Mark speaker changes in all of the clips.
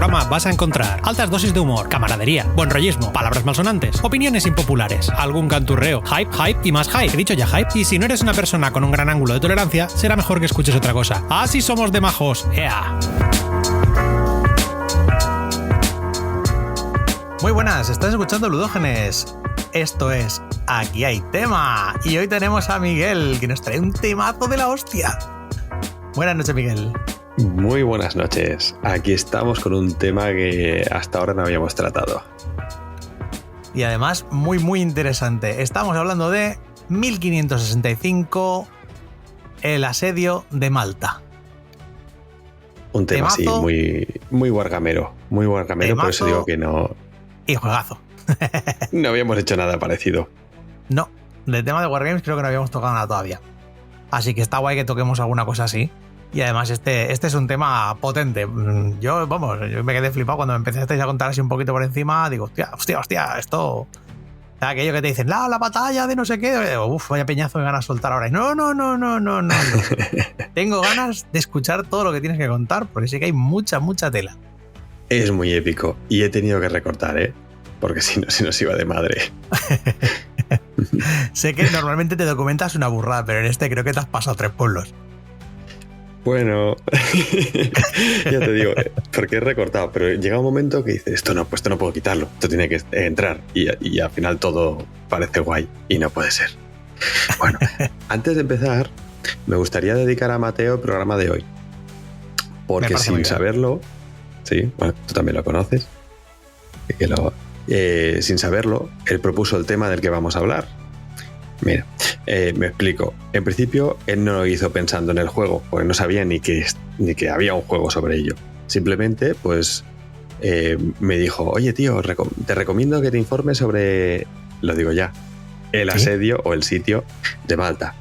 Speaker 1: programa vas a encontrar altas dosis de humor, camaradería, buen rollismo, palabras malsonantes, opiniones impopulares, algún canturreo, hype y más hype. He dicho ya hype. Y si no eres una persona con un gran ángulo de tolerancia, será mejor que escuches otra cosa. Así somos de majos. ¡Ea! Muy buenas, estás escuchando Ludógenes. Esto es Aquí hay tema. Y hoy tenemos a Miguel, que nos trae un temazo de la hostia. Buenas noches, Miguel.
Speaker 2: Muy buenas noches. Aquí estamos con un tema que hasta ahora no habíamos tratado.
Speaker 1: Y además muy interesante. Estamos hablando de 1565, el asedio de Malta.
Speaker 2: Un tema así muy wargamero. Muy wargamero, por eso digo que no...
Speaker 1: Y juegazo.
Speaker 2: No habíamos hecho nada parecido.
Speaker 1: No, del tema de Wargames creo que no habíamos tocado nada todavía. Así que está guay que toquemos alguna cosa así. Y además este es un tema potente. Yo me quedé flipado cuando me empezasteis a contar así un poquito por encima. Digo, hostia, esto... Aquello que te dicen, la batalla de no sé qué. Uf, vaya peñazo me van a soltar ahora. Y no. Tengo ganas de escuchar todo lo que tienes que contar, porque sí que hay mucha tela.
Speaker 2: Es muy épico. Y he tenido que recortar, porque si no se nos iba de madre.
Speaker 1: Sé que normalmente te documentas una burrada, pero en este creo que te has pasado 3 pueblos.
Speaker 2: Bueno, ya te digo, porque he recortado, pero llega un momento que dices, esto no puedo quitarlo, esto tiene que entrar, y al final todo parece guay, y no puede ser. Bueno, antes de empezar, me gustaría dedicar a Mateo el programa de hoy, porque sin saberlo, sí, bueno, tú también lo conoces, sin saberlo, él propuso el tema del que vamos a hablar. Mira, me explico. En principio, él no lo hizo pensando en el juego, porque no sabía ni que había un juego sobre ello. Simplemente, pues, me dijo, oye, tío, te recomiendo que te informes sobre, lo digo ya, el asedio o el sitio de Malta.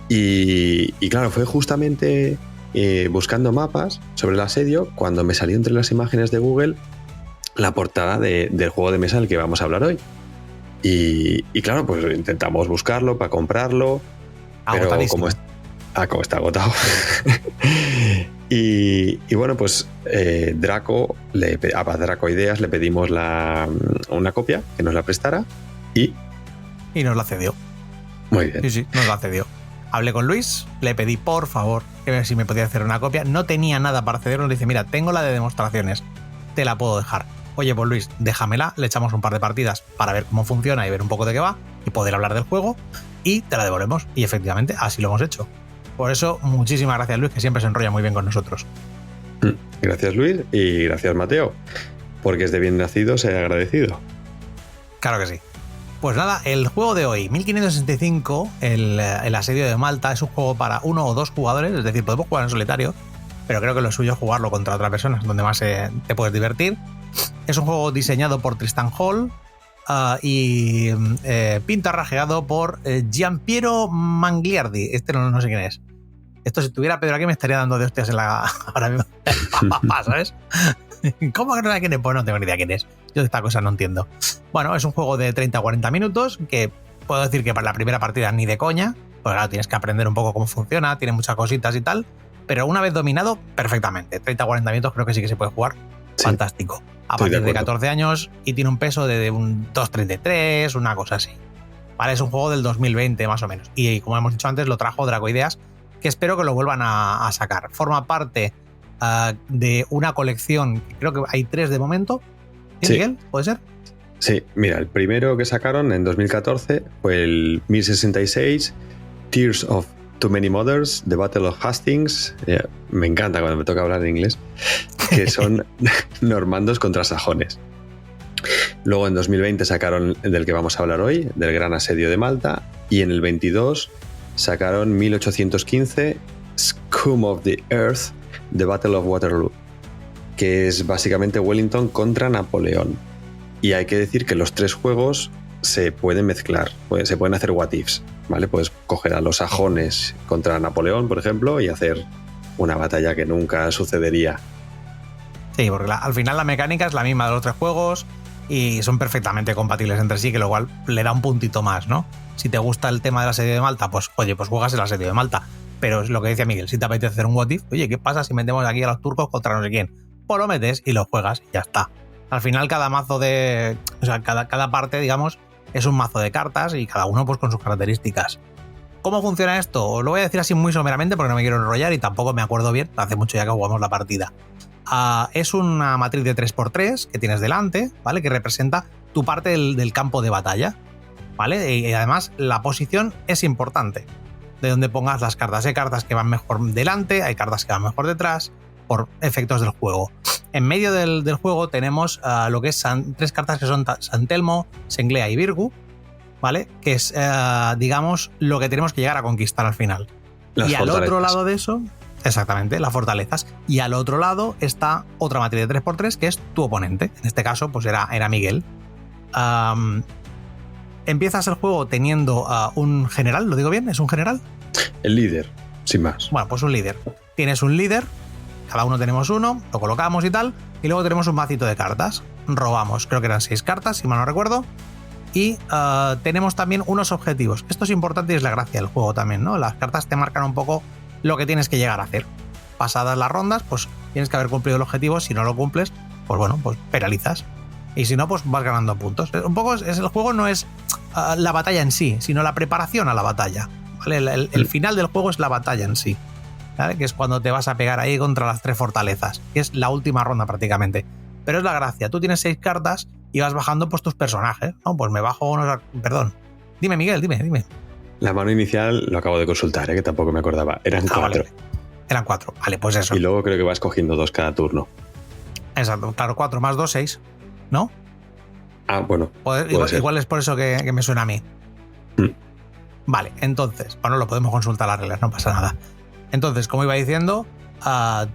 Speaker 2: Y claro, fue justamente buscando mapas sobre el asedio cuando me salió entre las imágenes de Google la portada del juego de mesa del que vamos a hablar hoy. Y claro, pues intentamos buscarlo para comprarlo, pero como está agotado. y bueno, pues Draco Ideas le pedimos una copia que nos la prestara y
Speaker 1: nos la cedió.
Speaker 2: Muy bien.
Speaker 1: Sí, nos la cedió. Hablé con Luis, le pedí por favor que si me podía hacer una copia. No tenía nada para cedernos. Le dice, mira, tengo la de demostraciones, te la puedo dejar. Oye, pues Luis, déjamela, le echamos un par de partidas para ver cómo funciona y ver un poco de qué va y poder hablar del juego y te la devolvemos. Y efectivamente, así lo hemos hecho. Por eso, muchísimas gracias, Luis, que siempre se enrolla muy bien con nosotros.
Speaker 2: Gracias, Luis, y gracias, Mateo, porque es de bien nacido ser agradecido.
Speaker 1: Claro que sí. Pues nada, el juego de hoy, 1565, el asedio de Malta, es un juego para 1 o 2 jugadores, es decir, podemos jugar en solitario, pero creo que lo suyo es jugarlo contra otra persona, donde más te puedes divertir. Es un juego diseñado por Tristan Hall y pintarrajeado por Giampiero Mangliardi. Este no sé quién es. Esto, si tuviera Pedro aquí, me estaría dando de hostias ahora mismo. ¿Sabes? ¿Cómo que no sé quién es? Pues no tengo ni idea quién es. Yo de esta cosa no entiendo. Bueno, es un juego de 30-40 minutos que puedo decir que para la primera partida ni de coña. Pues claro, tienes que aprender un poco cómo funciona, tiene muchas cositas y tal. Pero una vez dominado, perfectamente. 30-40 minutos creo que sí que se puede jugar. Sí. Fantástico. A partir de 14 años y tiene un peso de un 2.33, una cosa así. Vale, es un juego del 2020 más o menos. Y como hemos dicho antes, lo trajo Draco Ideas, que espero que lo vuelvan a sacar. Forma parte de una colección, creo que hay 3 de momento. ¿Sí, Miguel? ¿Puede ser?
Speaker 2: Sí, mira, el primero que sacaron en 2014 fue el 1066, Tears of Too Many Mothers, The Battle of Hastings. Me encanta cuando me toca hablar en inglés. Que son normandos contra sajones. Luego en 2020 sacaron del que vamos a hablar hoy, del Gran Asedio de Malta, y en el 22 sacaron 1815, Scum of the Earth, The Battle of Waterloo, que es básicamente Wellington contra Napoleón. Y hay que decir que los 3 juegos se pueden mezclar, se pueden hacer what ifs, ¿vale? Puedes coger a los sajones contra Napoleón, por ejemplo, y hacer una batalla que nunca sucedería.
Speaker 1: Sí, porque al final la mecánica es la misma de los 3 juegos y son perfectamente compatibles entre sí, que lo cual le da un puntito más, ¿no? Si te gusta el tema del asedio de Malta, pues oye, pues juegas el asedio de Malta. Pero es lo que decía Miguel, si te apetece hacer un what if, oye, ¿qué pasa si metemos aquí a los turcos contra no sé quién? pues lo metes y lo juegas y ya está. Al final cada mazo cada parte, digamos, es un mazo de cartas y cada uno pues con sus características. ¿Cómo funciona esto? Os lo voy a decir así muy someramente porque no me quiero enrollar y tampoco me acuerdo bien, hace mucho ya que jugamos la partida. Es una matriz de 3x3 que tienes delante, ¿vale? Que representa tu parte del campo de batalla, ¿vale? Y además la posición es importante, de donde pongas las cartas. Hay cartas que van mejor delante, hay cartas que van mejor detrás, por efectos del juego. En medio del juego tenemos lo que es 3 cartas que son San Telmo, Senglea y Virgu, ¿vale? Que es, digamos, lo que tenemos que llegar a conquistar al final.
Speaker 2: Las
Speaker 1: y al
Speaker 2: fortalezas.
Speaker 1: otro lado de eso, exactamente, las fortalezas. Y al otro lado está otra matriz de 3x3 que es tu oponente. En este caso, pues era Miguel. Empiezas el juego teniendo un general, ¿lo digo bien? ¿Es un general?
Speaker 2: El líder, sin más.
Speaker 1: Bueno, pues un líder. Tienes un líder, cada uno tenemos uno, lo colocamos y tal, y luego tenemos un macito de cartas. Robamos, creo que eran 6 cartas, si mal no recuerdo. Y tenemos también unos objetivos. Esto es importante y es la gracia del juego también, ¿no? Las cartas te marcan un poco lo que tienes que llegar a hacer. Pasadas las rondas, pues tienes que haber cumplido el objetivo. Si no lo cumples, pues bueno, pues penalizas. Y si no, pues vas ganando puntos. Un poco el juego no es la batalla en sí, sino la preparación a la batalla, ¿vale? El final del juego es la batalla en sí, ¿vale? Que es cuando te vas a pegar ahí contra las 3 fortalezas, que es la última ronda prácticamente. Pero es la gracia, tú tienes 6 cartas y vas bajando pues tus personajes, ¿no? Pues me bajo unos... Perdón. Dime, Miguel, dime.
Speaker 2: La mano inicial lo acabo de consultar, que tampoco me acordaba. Eran 4.
Speaker 1: Vale. Eran 4. Vale, pues eso.
Speaker 2: Y luego creo que vas cogiendo 2 cada turno.
Speaker 1: Exacto, claro, 4 más 2, 6, ¿no?
Speaker 2: Ah, bueno.
Speaker 1: Igual es por eso que me suena a mí. Vale, entonces, bueno, lo podemos consultar las reglas, no pasa nada. Entonces, como iba diciendo,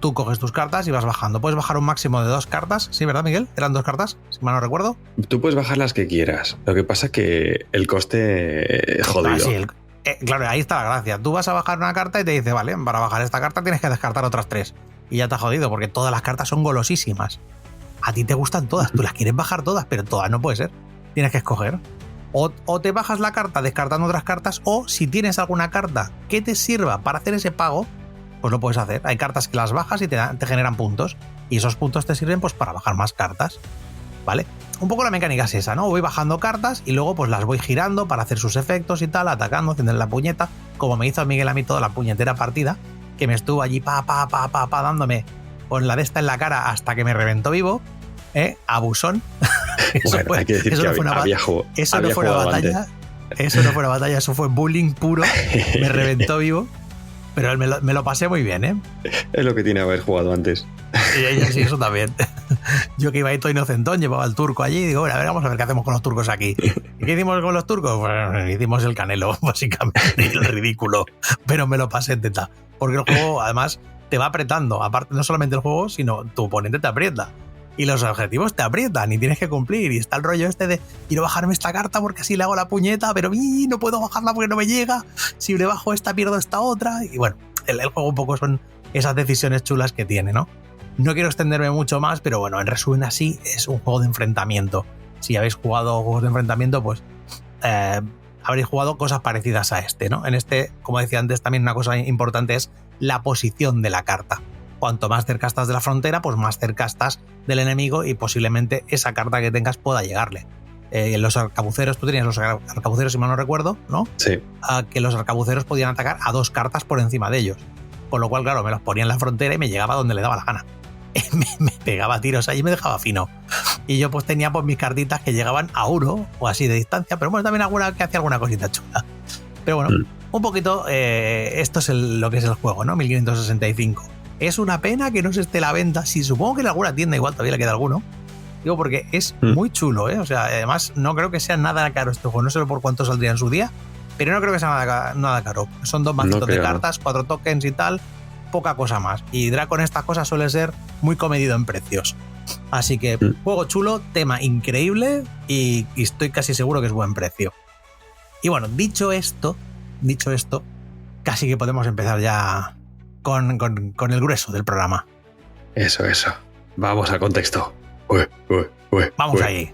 Speaker 1: tú coges tus cartas y vas bajando. Puedes bajar un máximo de 2 cartas, ¿sí, verdad, Miguel? ¿Eran 2 cartas? Si mal no recuerdo.
Speaker 2: Tú puedes bajar las que quieras. Lo que pasa es que el coste es jodido.
Speaker 1: Sí, claro, ahí está la gracia. Tú vas a bajar una carta y te dice, vale, para bajar esta carta tienes que descartar otras 3. Y ya te has jodido, porque todas las cartas son golosísimas. A ti te gustan todas, tú las quieres bajar todas, pero todas no puede ser. Tienes que escoger. O te bajas la carta descartando otras cartas, o si tienes alguna carta que te sirva para hacer ese pago, pues lo puedes hacer. Hay cartas que las bajas y te generan puntos, y esos puntos te sirven pues para bajar más cartas, ¿vale? Un poco la mecánica es esa, ¿no? Voy bajando cartas y luego pues las voy girando para hacer sus efectos y tal, atacando, haciendo la puñeta, como me hizo Miguel a mí toda la puñetera partida, que me estuvo allí dándome con la de esta en la cara hasta que me reventó vivo, abusón.
Speaker 2: Bueno, hay que decir que había jugado.
Speaker 1: Eso no fue una batalla. Eso no fue una batalla, eso fue bullying puro. Me reventó vivo. Pero me lo pasé muy bien, ¿eh?
Speaker 2: Es lo que tiene haber jugado antes.
Speaker 1: Sí, eso también. Yo que iba ahí todo inocentón, llevaba al turco allí y digo, bueno, a ver, vamos a ver qué hacemos con los turcos aquí. ¿Y qué hicimos con los turcos? Bueno, hicimos el Canelo, básicamente, el ridículo. Pero me lo pasé en teta. Porque el juego, además, te va apretando. Aparte, no solamente el juego, sino tu oponente te aprieta. Y los objetivos te aprietan y tienes que cumplir. Y está el rollo este de quiero bajarme esta carta porque así le hago la puñeta, pero no puedo bajarla porque no me llega. Si le bajo esta, pierdo esta otra. Y bueno, el juego un poco son esas decisiones chulas que tiene, ¿no? No quiero extenderme mucho más, pero bueno, en resumen así, es un juego de enfrentamiento. Si habéis jugado juegos de enfrentamiento, pues habréis jugado cosas parecidas a este, ¿no? En este, como decía antes, también una cosa importante es la posición de la carta. Cuanto más cerca estás de la frontera, pues más cerca estás del enemigo y posiblemente esa carta que tengas pueda llegarle. Los arcabuceros, tú tenías los arcabuceros, si mal no recuerdo, ¿no?
Speaker 2: Sí.
Speaker 1: Que los arcabuceros podían atacar a 2 cartas por encima de ellos. Con lo cual, claro, me los ponía en la frontera y me llegaba donde le daba la gana. me pegaba tiros ahí y me dejaba fino. Y yo pues tenía pues mis cartitas que llegaban a 1 o así de distancia, pero bueno, también alguna que hacía alguna cosita chula. Pero bueno, un poquito esto es lo que es el juego, ¿no? 1565. Es una pena que no se esté a la venta. Sí, supongo que en alguna tienda igual todavía le queda alguno. Digo, porque es muy chulo, ¿eh? O sea, además no creo que sea nada caro este juego. No sé por cuánto saldría en su día, pero no creo que sea nada caro. Son 2 macitos de cartas, 4 tokens y tal, poca cosa más. Y Draco en estas cosas suele ser muy comedido en precios. Así que juego chulo, tema increíble y estoy casi seguro que es buen precio. Y bueno, dicho esto, casi que podemos empezar ya con el grueso del programa.
Speaker 2: Eso. Vamos al contexto.
Speaker 1: Vamos ahí.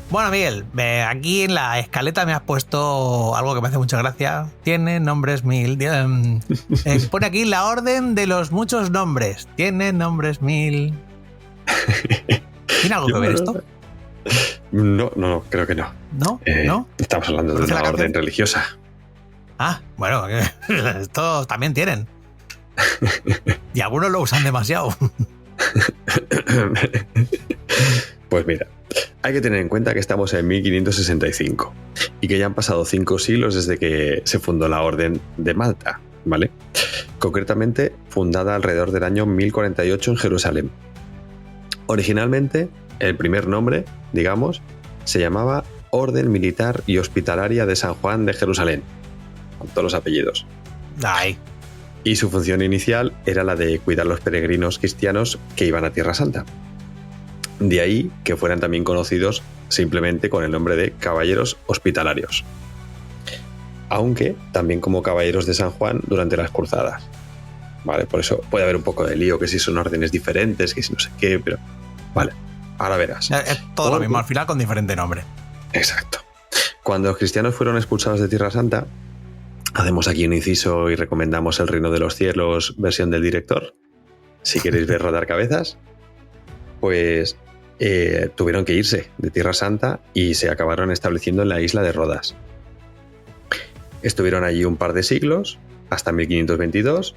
Speaker 1: Bueno, Miguel, aquí en la escaleta me has puesto algo que me hace mucha gracia. Tiene nombres 1000. Pone aquí la orden de los muchos nombres. Tiene nombres 1000. ¿Tiene algo que ver esto?
Speaker 2: No, creo que no.
Speaker 1: ¿No? ¿No?
Speaker 2: Estamos hablando de una orden religiosa.
Speaker 1: Ah, bueno, estos también tienen. Y algunos lo usan demasiado.
Speaker 2: Pues mira, hay que tener en cuenta que estamos en 1565 y que ya han pasado 5 siglos desde que se fundó la Orden de Malta, ¿vale? Concretamente, fundada alrededor del año 1048 en Jerusalén. Originalmente, el primer nombre, digamos, se llamaba Orden Militar y Hospitalaria de San Juan de Jerusalén, con todos los apellidos.
Speaker 1: Ay.
Speaker 2: Y su función inicial era la de cuidar a los peregrinos cristianos que iban a Tierra Santa. De ahí que fueran también conocidos simplemente con el nombre de Caballeros Hospitalarios. Aunque también como Caballeros de San Juan durante las cruzadas. Vale, por eso puede haber un poco de lío, que si son órdenes diferentes, que si no sé qué, pero... Vale, ahora verás.
Speaker 1: Es todo lo mismo, al final con diferente nombre.
Speaker 2: Exacto. Cuando los cristianos fueron expulsados de Tierra Santa, hacemos aquí un inciso y recomendamos El Reino de los Cielos, versión del director. Si queréis ver rodar cabezas, pues tuvieron que irse de Tierra Santa y se acabaron estableciendo en la isla de Rodas. Estuvieron allí un par de siglos, hasta 1522,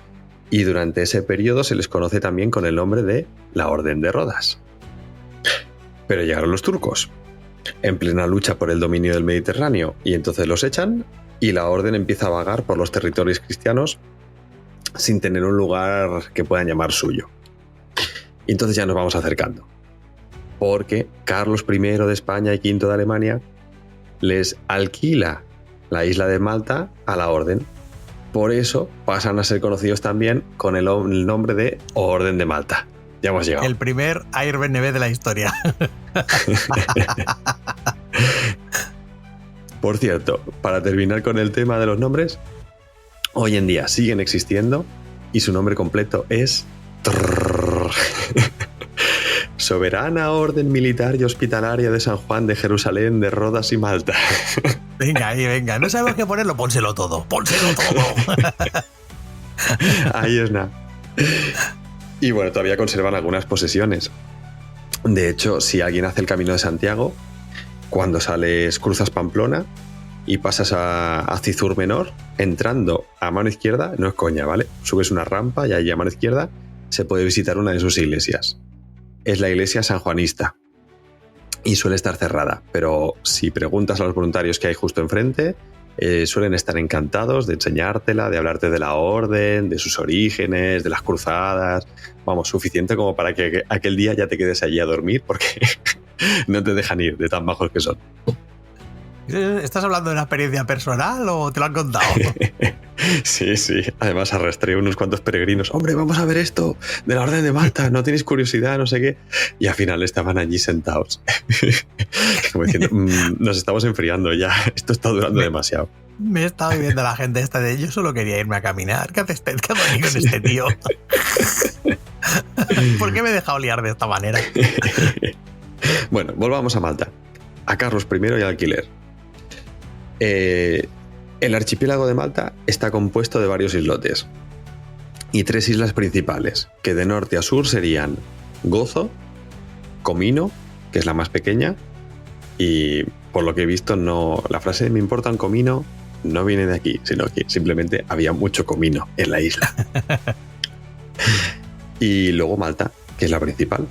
Speaker 2: y durante ese periodo se les conoce también con el nombre de la Orden de Rodas. Pero llegaron los turcos, en plena lucha por el dominio del Mediterráneo, y entonces los echan y la orden empieza a vagar por los territorios cristianos sin tener un lugar que puedan llamar suyo. Y entonces ya nos vamos acercando, porque Carlos I de España y V de Alemania les alquila la isla de Malta a la orden. Por eso pasan a ser conocidos también con el nombre de Orden de Malta. Ya hemos llegado.
Speaker 1: El primer Airbnb de la historia.
Speaker 2: Por cierto, para terminar con el tema de los nombres, hoy en día siguen existiendo y su nombre completo es Soberana Orden Militar y Hospitalaria de San Juan de Jerusalén, de Rodas y Malta.
Speaker 1: Venga, ahí, venga. No sabemos qué ponerlo, pónselo todo. Pónselo todo.
Speaker 2: Ahí es nada. Y bueno, todavía conservan algunas posesiones. De hecho, si alguien hace el Camino de Santiago, cuando sales, cruzas Pamplona y pasas a Cizur Menor, entrando a mano izquierda, no es coña, ¿vale? Subes una rampa y ahí a mano izquierda se puede visitar una de sus iglesias. Es la iglesia sanjuanista y suele estar cerrada, pero si preguntas a los voluntarios que hay justo enfrente, suelen estar encantados de enseñártela, de hablarte de la orden, de sus orígenes, de las cruzadas. Vamos, suficiente como para que aquel día ya te quedes allí a dormir, porque no te dejan ir de tan bajos que son.
Speaker 1: ¿Estás hablando de una experiencia personal o te lo han contado?
Speaker 2: Sí. Además arrastré unos cuantos peregrinos. Hombre, vamos a ver esto de la Orden de Malta. ¿No tenéis curiosidad? No sé qué. Y al final estaban allí sentados. Como diciendo, nos estamos enfriando ya. Esto está durando demasiado.
Speaker 1: Me estaba viendo la gente esta de yo solo quería irme a caminar. ¿Qué hace este? ¿Qué hago aquí con este tío? ¿Por qué me he dejado liar de esta manera?
Speaker 2: Bueno, volvamos a Malta. A Carlos I y al alquiler. El archipiélago de Malta está compuesto de varios islotes y 3 islas principales, que de norte a sur serían Gozo, Comino, que es la más pequeña, y por lo que he visto, no, la frase "me importa un comino" no viene de aquí, sino que simplemente había mucho comino en la isla. Y luego Malta, que es la principal.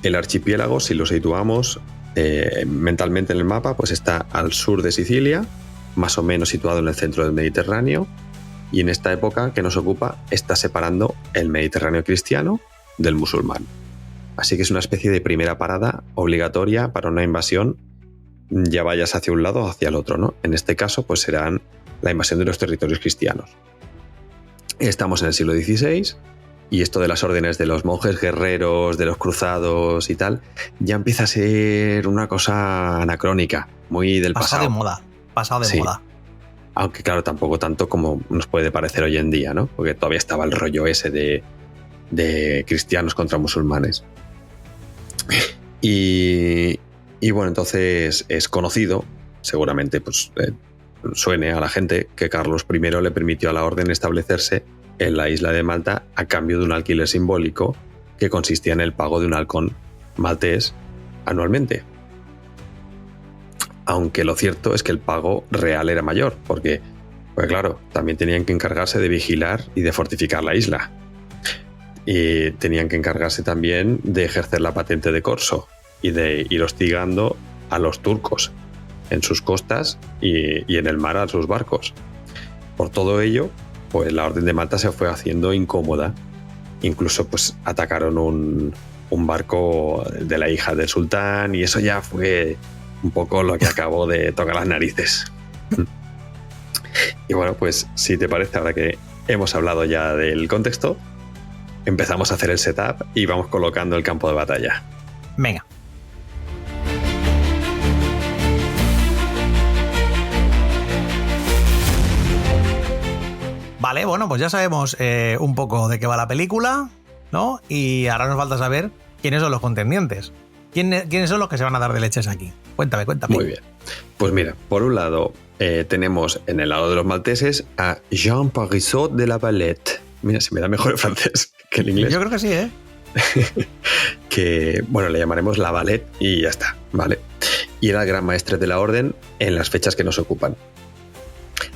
Speaker 2: El archipiélago, si lo situamos mentalmente en el mapa, pues está al sur de Sicilia, más o menos situado en el centro del Mediterráneo, y en esta época que nos ocupa está separando el Mediterráneo cristiano del musulmán. Así que es una especie de primera parada obligatoria para una invasión, ya vayas hacia un lado o hacia el otro, ¿no? En este caso, pues serán la invasión de los territorios cristianos. Estamos en el siglo XVI, y esto de las órdenes de los monjes guerreros, de los cruzados y tal, ya empieza a ser una cosa anacrónica, muy del pasado.
Speaker 1: Pasado de moda.
Speaker 2: Aunque claro, tampoco tanto como nos puede parecer hoy en día, ¿no? Porque todavía estaba el rollo ese de cristianos contra musulmanes. Y Y bueno, entonces es conocido, seguramente pues suene a la gente, que Carlos I le permitió a la orden establecerse en la isla de Malta a cambio de un alquiler simbólico que consistía en el pago de un halcón maltés anualmente. Aunque lo cierto es que el pago real era mayor, porque, pues claro, también tenían que encargarse de vigilar y de fortificar la isla. Y tenían que encargarse también de ejercer la patente de corso y de ir hostigando a los turcos en sus costas y en el mar a sus barcos. Por todo ello, pues la Orden de Malta se fue haciendo incómoda. Incluso pues atacaron un barco de la hija del sultán y eso ya fue un poco lo que acabó de tocar las narices. Y bueno, pues si te parece, ahora que hemos hablado ya del contexto, empezamos a hacer el setup y vamos colocando el campo de batalla.
Speaker 1: Venga. Vale, bueno, pues ya sabemos un poco de qué va la película, ¿no? Y ahora nos falta saber quiénes son los contendientes. ¿Quiénes son los que se van a dar de leches aquí? Cuéntame.
Speaker 2: Muy bien. Pues mira, por un lado tenemos en el lado de los malteses a Jean Parisot de la Valette. Mira, se me da mejor el francés que el inglés.
Speaker 1: Yo creo que sí, ¿eh?
Speaker 2: Que, bueno, le llamaremos la Valette y ya está, ¿vale? Y era el gran maestre de la orden en las fechas que nos ocupan.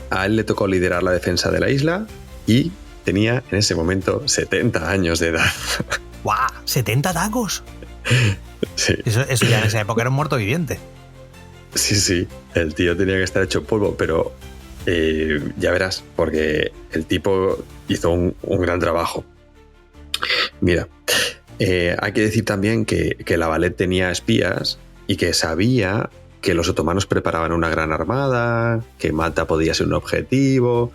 Speaker 2: A él le tocó liderar la defensa de la isla y tenía en ese momento 70 años de edad.
Speaker 1: ¡Guau! ¿70 tacos?
Speaker 2: Sí.
Speaker 1: Eso ya en esa época era un muerto viviente.
Speaker 2: Sí, el tío tenía que estar hecho polvo, pero ya verás, porque el tipo hizo un gran trabajo. Mira, hay que decir también que la Valette tenía espías y que sabía que los otomanos preparaban una gran armada, que Malta podía ser un objetivo,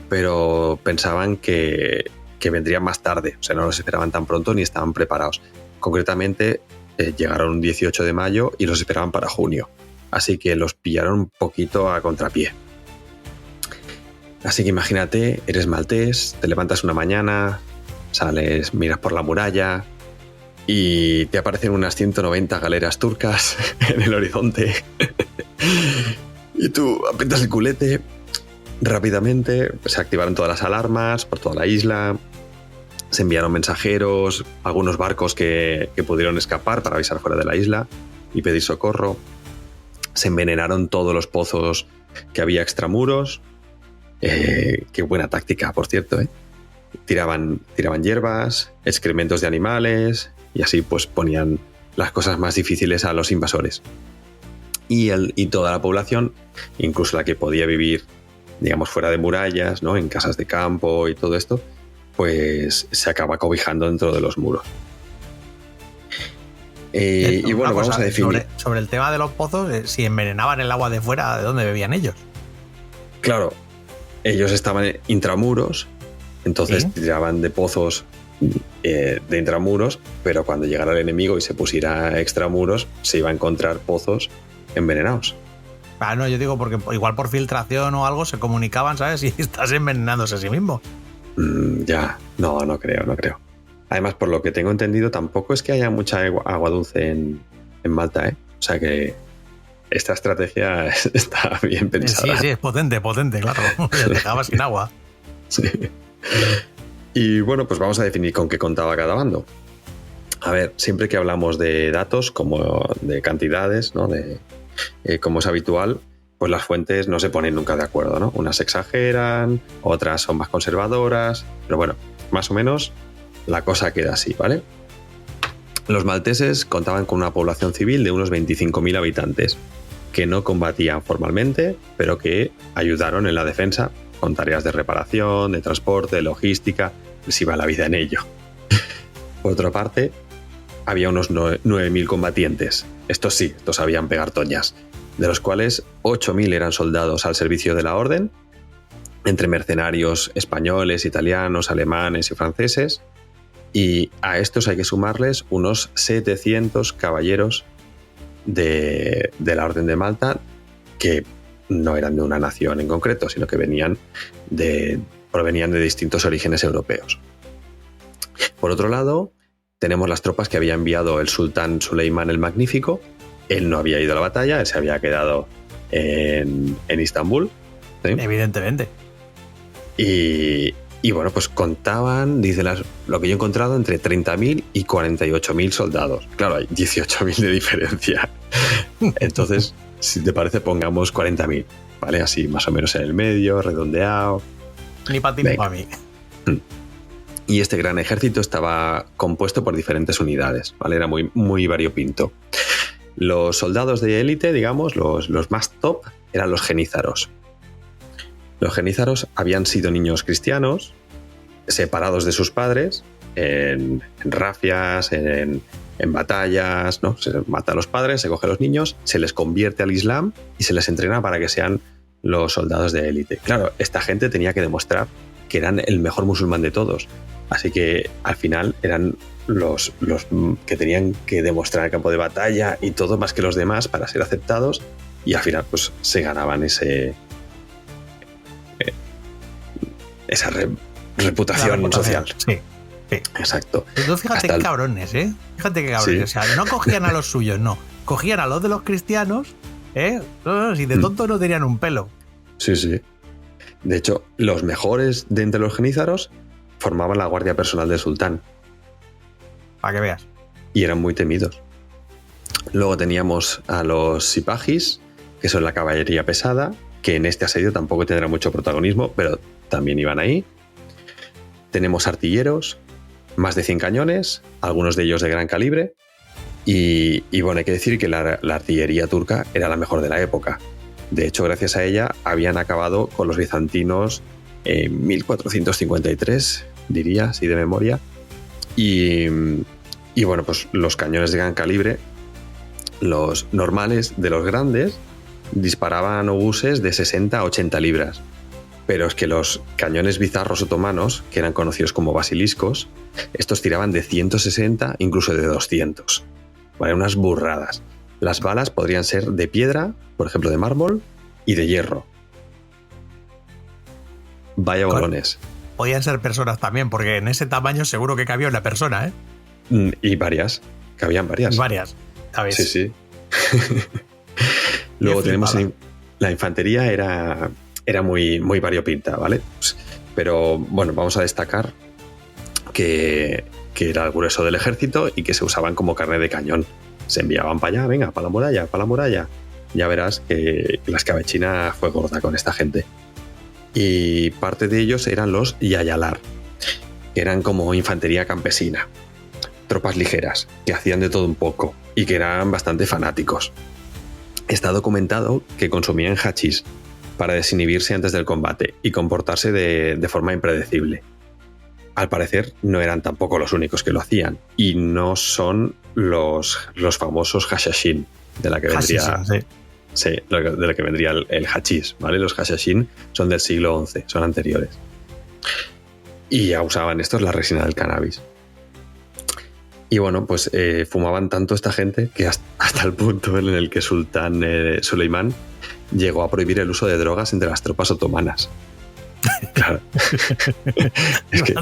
Speaker 2: pero pensaban que vendrían más tarde, o sea, no los esperaban tan pronto ni estaban preparados. Concretamente, llegaron un 18 de mayo y los esperaban para junio, así que los pillaron un poquito a contrapié. Así que imagínate, eres maltés, te levantas una mañana, sales, miras por la muralla y te aparecen unas 190 galeras turcas en el horizonte. Y tú aprietas el culete. Rápidamente se activaron todas las alarmas por toda la isla. Se enviaron mensajeros, algunos barcos que pudieron escapar para avisar fuera de la isla y pedir socorro. Se envenenaron todos los pozos que había extramuros. Qué buena táctica, por cierto, ¿eh? Tiraban hierbas, excrementos de animales y así pues ponían las cosas más difíciles a los invasores. Y toda la población, incluso la que podía vivir, digamos, fuera de murallas, ¿no? En casas de campo y todo esto, pues se acaba cobijando dentro de los muros. Y bueno, vamos a definir.
Speaker 1: Sobre el tema de los pozos, si envenenaban el agua de fuera, ¿de dónde bebían ellos?
Speaker 2: Claro, ellos estaban intramuros, entonces ¿sí? Tiraban de pozos de intramuros, pero cuando llegara el enemigo y se pusiera a extramuros, se iba a encontrar pozos envenenados.
Speaker 1: Ah, no, yo digo porque igual por filtración o algo se comunicaban, ¿sabes? Y estás envenenándose a sí mismo.
Speaker 2: Ya, no creo. Además, por lo que tengo entendido, tampoco es que haya mucha agua dulce en Malta, ¿eh? O sea que esta estrategia está bien pensada.
Speaker 1: Sí, es potente, claro. Te dejabas sin agua.
Speaker 2: Sí. Y bueno, pues vamos a definir con qué contaba cada bando. A ver, siempre que hablamos de datos, como de cantidades, ¿no? Como es habitual, pues las fuentes no se ponen nunca de acuerdo, ¿no? Unas exageran, otras son más conservadoras, pero bueno, más o menos la cosa queda así, ¿vale? Los malteses contaban con una población civil de unos 25.000 habitantes, que no combatían formalmente, pero que ayudaron en la defensa con tareas de reparación, de transporte, de logística, les iba la vida en ello. Por otra parte, había unos 9.000 combatientes. Estos sí, estos sabían pegar toñas, de los cuales 8.000 eran soldados al servicio de la orden, entre mercenarios españoles, italianos, alemanes y franceses, y a estos hay que sumarles unos 700 caballeros de la Orden de Malta, que no eran de una nación en concreto, sino que provenían de distintos orígenes europeos. Por otro lado, tenemos las tropas que había enviado el sultán Suleimán el Magnífico él no había ido a la batalla, él se había quedado en Istambul. ¿Sí?
Speaker 1: Evidentemente.
Speaker 2: Y bueno, pues contaban, dice lo que yo he encontrado, entre 30.000 y 48.000 soldados. Claro, hay 18.000 de diferencia. Entonces, si te parece, pongamos 40.000, ¿vale? Así más o menos en el medio, redondeado.
Speaker 1: Ni para ti ni para mí.
Speaker 2: Y este gran ejército estaba compuesto por diferentes unidades, ¿vale? Era muy, muy variopinto. Los soldados de élite, digamos, los más top, eran los genízaros. Los genízaros habían sido niños cristianos, separados de sus padres, en rafias, en batallas, ¿no? Se mata a los padres, se coge a los niños, se les convierte al Islam y se les entrena para que sean los soldados de élite. Claro, esta gente tenía que demostrar que eran el mejor musulmán de todos. Así que al final eran los que tenían que demostrar el campo de batalla y todo más que los demás para ser aceptados, y al final pues se ganaban esa reputación social.
Speaker 1: Sí.
Speaker 2: Exacto.
Speaker 1: Entonces fíjate qué cabrones, ¿eh? Fíjate qué cabrones. Sí. O sea, no cogían a los suyos, no. Cogían a los de los cristianos, ¿eh? No, si de tontos no tenían un pelo.
Speaker 2: Sí, sí. De hecho, los mejores de entre los genízaros formaban la guardia personal del sultán.
Speaker 1: Para que veas.
Speaker 2: Y eran muy temidos. Luego teníamos a los sipajis, que son la caballería pesada, que en este asedio tampoco tendrá mucho protagonismo, pero también iban ahí. Tenemos artilleros, más de 100 cañones, algunos de ellos de gran calibre. Y bueno, hay que decir que la artillería turca era la mejor de la época. De hecho, gracias a ella habían acabado con los bizantinos en 1453, diría, así de memoria. Y bueno, pues los cañones de gran calibre, los normales de los grandes, disparaban obuses de 60 a 80 libras. Pero es que los cañones bizarros otomanos, que eran conocidos como basiliscos, estos tiraban de 160, incluso de 200. Vale, unas burradas. Las balas podrían ser de piedra, por ejemplo de mármol, y de hierro. Vaya bolones.
Speaker 1: Podían ser personas también, porque en ese tamaño seguro que cabía una persona, ¿eh?
Speaker 2: Y varias. Cabían varias.
Speaker 1: Varias, ¿sabes?
Speaker 2: Sí, sí. Luego tenemos la infantería, era muy, muy variopinta, ¿vale? Pero bueno, vamos a destacar que era el grueso del ejército y que se usaban como carne de cañón. Se enviaban para allá, venga, para la muralla, para la muralla. Ya verás que la escabechina fue gorda con esta gente. Y parte de ellos eran los yayalar, que eran como infantería campesina, tropas ligeras, que hacían de todo un poco y que eran bastante fanáticos. Está documentado que consumían hachís para desinhibirse antes del combate y comportarse de forma impredecible. Al parecer no eran tampoco los únicos que lo hacían, y no son los famosos hashashin, de la que vendría... Sí, de la que vendría el hachís, ¿vale? Los hashashin son del siglo XI, son anteriores. Y ya usaban estos la resina del cannabis. Y bueno, pues fumaban tanto esta gente que hasta el punto en el que Sultán Suleimán llegó a prohibir el uso de drogas entre las tropas otomanas. Claro. Es que...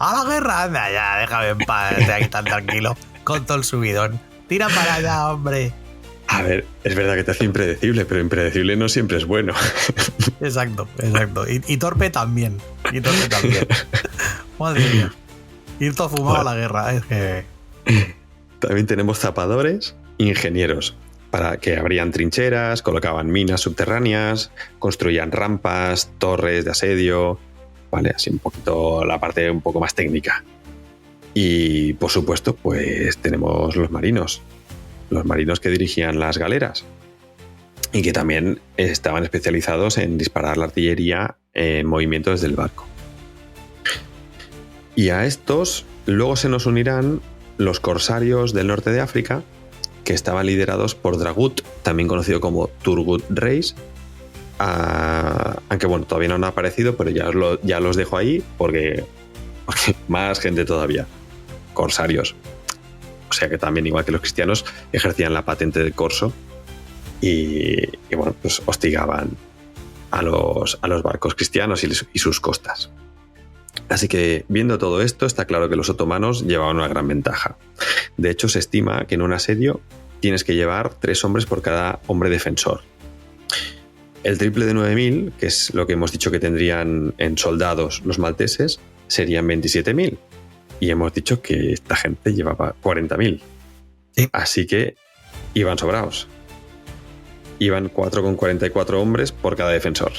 Speaker 1: ¡A la guerra! Anda ya, déjame en paz, ahí tan tranquilo, con todo el subidón. ¡Tira para allá, hombre!
Speaker 2: A ver, es verdad que te hace impredecible, pero impredecible no siempre es bueno.
Speaker 1: Exacto. Y torpe también. Madre mía. Ir todo fumado a la guerra. Es que...
Speaker 2: También tenemos zapadores, ingenieros, para que abrían trincheras, colocaban minas subterráneas, construían rampas, torres de asedio, ¿vale? Así un poquito la parte un poco más técnica. Y por supuesto, pues tenemos los marinos que dirigían las galeras y que también estaban especializados en disparar la artillería en movimiento desde el barco. Y a estos luego se nos unirán los corsarios del norte de África, que estaban liderados por Dragut, también conocido como Turgut Reis, aunque bueno, todavía no han aparecido, pero ya los dejo ahí porque más gente todavía. Corsarios. O sea que también, igual que los cristianos, ejercían la patente de corso y bueno, pues hostigaban a los barcos cristianos y sus costas. Así que, viendo todo esto, está claro que los otomanos llevaban una gran ventaja. De hecho, se estima que en un asedio tienes que llevar 3 hombres por cada hombre defensor. El triple de 9.000, que es lo que hemos dicho que tendrían en soldados los malteses, serían 27.000. Y hemos dicho que esta gente llevaba 40.000.
Speaker 1: Sí.
Speaker 2: Así que iban sobrados. Iban 4,44 hombres por cada defensor.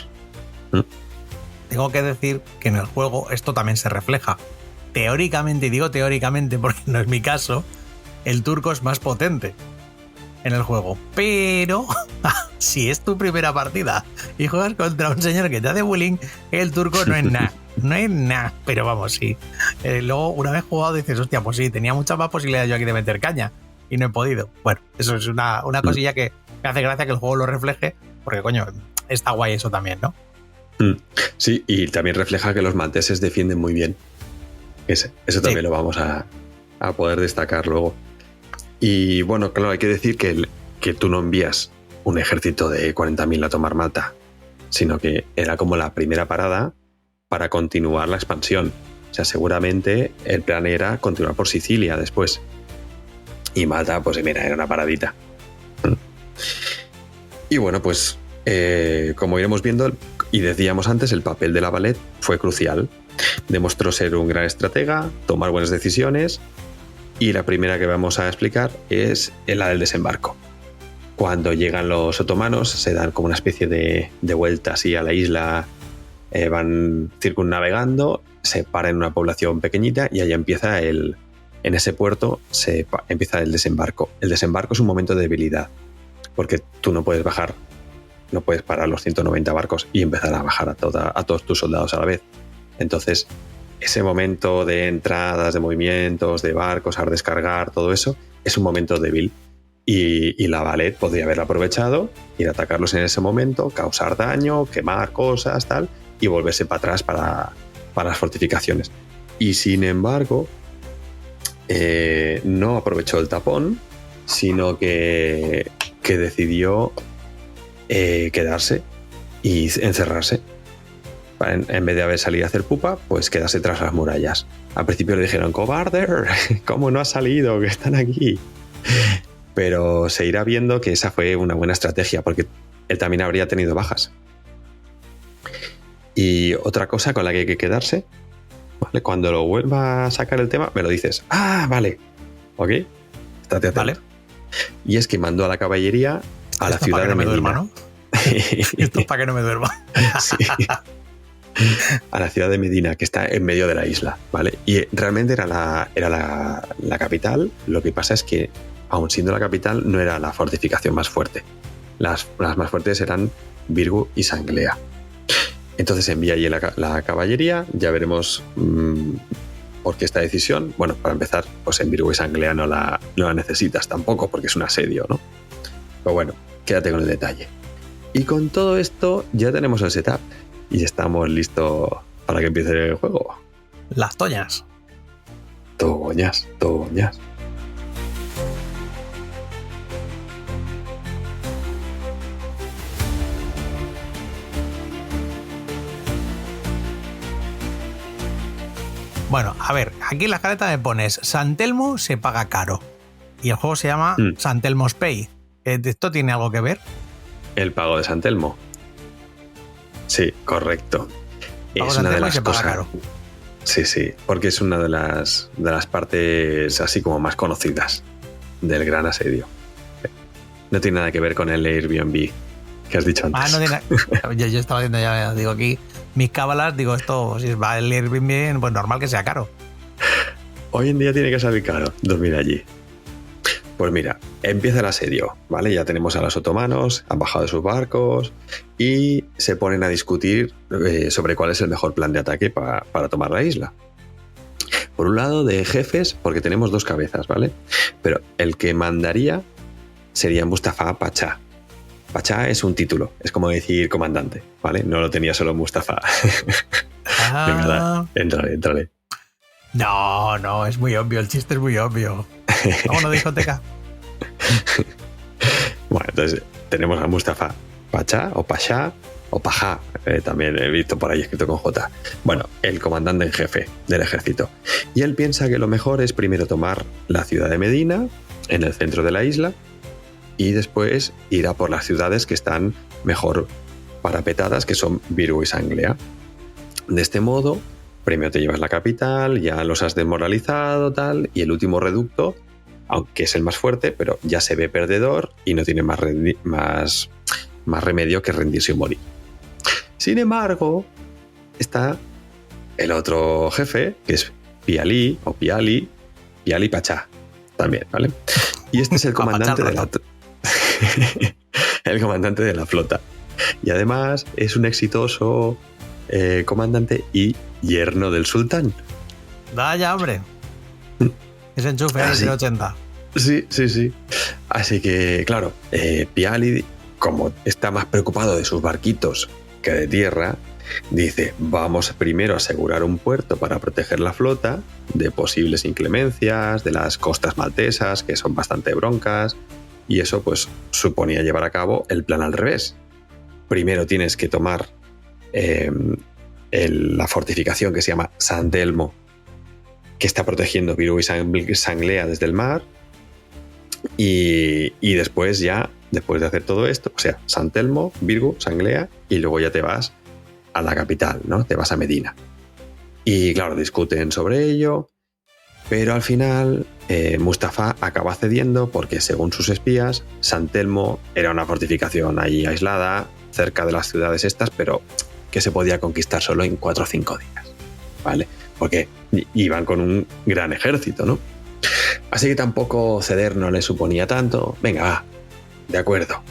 Speaker 1: Tengo que decir que en el juego esto también se refleja. Teóricamente, y digo teóricamente porque no es mi caso, el turco es más potente en el juego. Pero si es tu primera partida y juegas contra un señor que te hace bullying, el turco no es nada. No es nada. Pero vamos, sí. Luego, una vez jugado, dices, hostia, pues sí, tenía muchas más posibilidades yo aquí de meter caña y no he podido. Bueno, eso es una cosilla que me hace gracia que el juego lo refleje, porque coño, está guay eso también, ¿no?
Speaker 2: Sí, y también refleja que los malteses defienden muy bien. Eso también lo vamos a poder destacar luego. Y bueno, claro, hay que decir que tú no envías un ejército de 40.000 a tomar Malta, sino que era como la primera parada para continuar la expansión. O sea, seguramente el plan era continuar por Sicilia después. Y Malta, pues mira, era una paradita. Y bueno, pues como iremos viendo, y decíamos antes, el papel de La Valette fue crucial. Demostró ser un gran estratega, tomar buenas decisiones, y la primera que vamos a explicar es la del desembarco. Cuando llegan los otomanos, se dan como una especie de vuelta así a la isla, van circunnavegando, se para en una población pequeñita y ahí empieza en ese puerto empieza el desembarco. El desembarco es un momento de debilidad, porque tú no puedes bajar, no puedes parar los 190 barcos y empezar a bajar a todos tus soldados a la vez. Entonces, ese momento de entradas, de movimientos, de barcos, a descargar, todo eso, es un momento débil. Y La Valette podría haberlo aprovechado, ir a atacarlos en ese momento, causar daño, quemar cosas, tal, y volverse para atrás para las fortificaciones. Y sin embargo, no aprovechó el tapón, sino que decidió quedarse y encerrarse. En vez de haber salido a hacer pupa, pues quedarse tras las murallas. Al principio le dijeron, cobarde, ¿cómo no has salido? Que están aquí. Pero se irá viendo que esa fue una buena estrategia, porque él también habría tenido bajas. Y otra cosa con la que hay que quedarse, ¿vale? Cuando lo vuelva a sacar el tema, me lo dices. Ah, vale. ¿Ok? Estate atento. Vale. Y es que mandó a la caballería a la ciudad de Medina. Duerma, ¿no?
Speaker 1: Esto es para que no me duerma.
Speaker 2: Sí. A la ciudad de Medina, que está en medio de la isla, ¿vale? Y realmente era la capital. Lo que pasa es que, aun siendo la capital, no era la fortificación más fuerte. Las más fuertes eran Virgo y Sanglea. Entonces envía allí la caballería. Ya veremos por qué esta decisión. Bueno, para empezar, pues en Virgo y Sanglea no la necesitas tampoco, porque es un asedio, ¿no? Pero bueno, quédate con el detalle. Y con todo esto ya tenemos el setup. Y estamos listos para que empiece el juego.
Speaker 1: Las toñas.
Speaker 2: Toñas.
Speaker 1: Bueno, a ver, aquí en la careta me pones San Telmo se paga caro. Y el juego se llama San Telmo's Pay. ¿Esto tiene algo que ver?
Speaker 2: El pago de San Telmo. Sí, correcto.
Speaker 1: Es una de las cosas. Caro.
Speaker 2: Sí, porque es una de las partes así como más conocidas del gran asedio. No tiene nada que ver con el Airbnb que has dicho antes.
Speaker 1: No tiene. Yo estaba diciendo ya, digo aquí, mis cábalas, digo esto, si va el Airbnb, pues normal que sea caro.
Speaker 2: Hoy en día tiene que salir caro dormir allí. Pues mira, empieza el asedio, ¿vale? Ya tenemos a los otomanos, han bajado de sus barcos y se ponen a discutir sobre cuál es el mejor plan de ataque para tomar la isla. Por un lado, de jefes, porque tenemos 2 cabezas, ¿vale? Pero el que mandaría sería Mustafa Pachá. Pachá es un título, es como decir comandante, ¿vale? No lo tenía solo Mustafa. Venga, entrale.
Speaker 1: No, es muy obvio, el chiste es muy obvio. Vámonos, discoteca.
Speaker 2: Bueno, entonces tenemos a Mustafa Pachá o Pachá o Pajá, también he visto por ahí escrito con J. Bueno, el comandante en jefe del ejército. Y él piensa que lo mejor es primero tomar la ciudad de Medina, en el centro de la isla, y después ir a por las ciudades que están mejor parapetadas, que son Virgo y Sanglea. De este modo, primero te llevas la capital, ya los has desmoralizado, tal, y el último reducto, aunque es el más fuerte, pero ya se ve perdedor y no tiene más remedio que rendirse o morir. Sin embargo, está el otro jefe, que es Piali Pachá, también, ¿vale? Y este es el comandante el comandante de la flota. Y además es un exitoso comandante y yerno del sultán.
Speaker 1: Vaya, hombre. Ese enchufe es de 80.
Speaker 2: Sí. Así que, claro, Piali, como está más preocupado de sus barquitos que de tierra, dice, vamos primero a asegurar un puerto para proteger la flota de posibles inclemencias, de las costas maltesas, que son bastante broncas, y eso pues suponía llevar a cabo el plan al revés. Primero tienes que tomar la fortificación que se llama San Telmo, que está protegiendo Virgo y Sanglea desde el mar, y después ya, después de hacer todo esto, o sea, San Telmo, Virgo, Sanglea, y luego ya te vas a la capital, ¿no? Te vas a Medina. Y claro, discuten sobre ello, pero al final Mustafa acaba cediendo porque, según sus espías, San Telmo era una fortificación ahí aislada, cerca de las ciudades estas, pero que se podía conquistar solo en 4 o 5 días, ¿vale? Porque iban con un gran ejército, ¿no? Así que tampoco ceder no le suponía tanto. Venga, va, de acuerdo.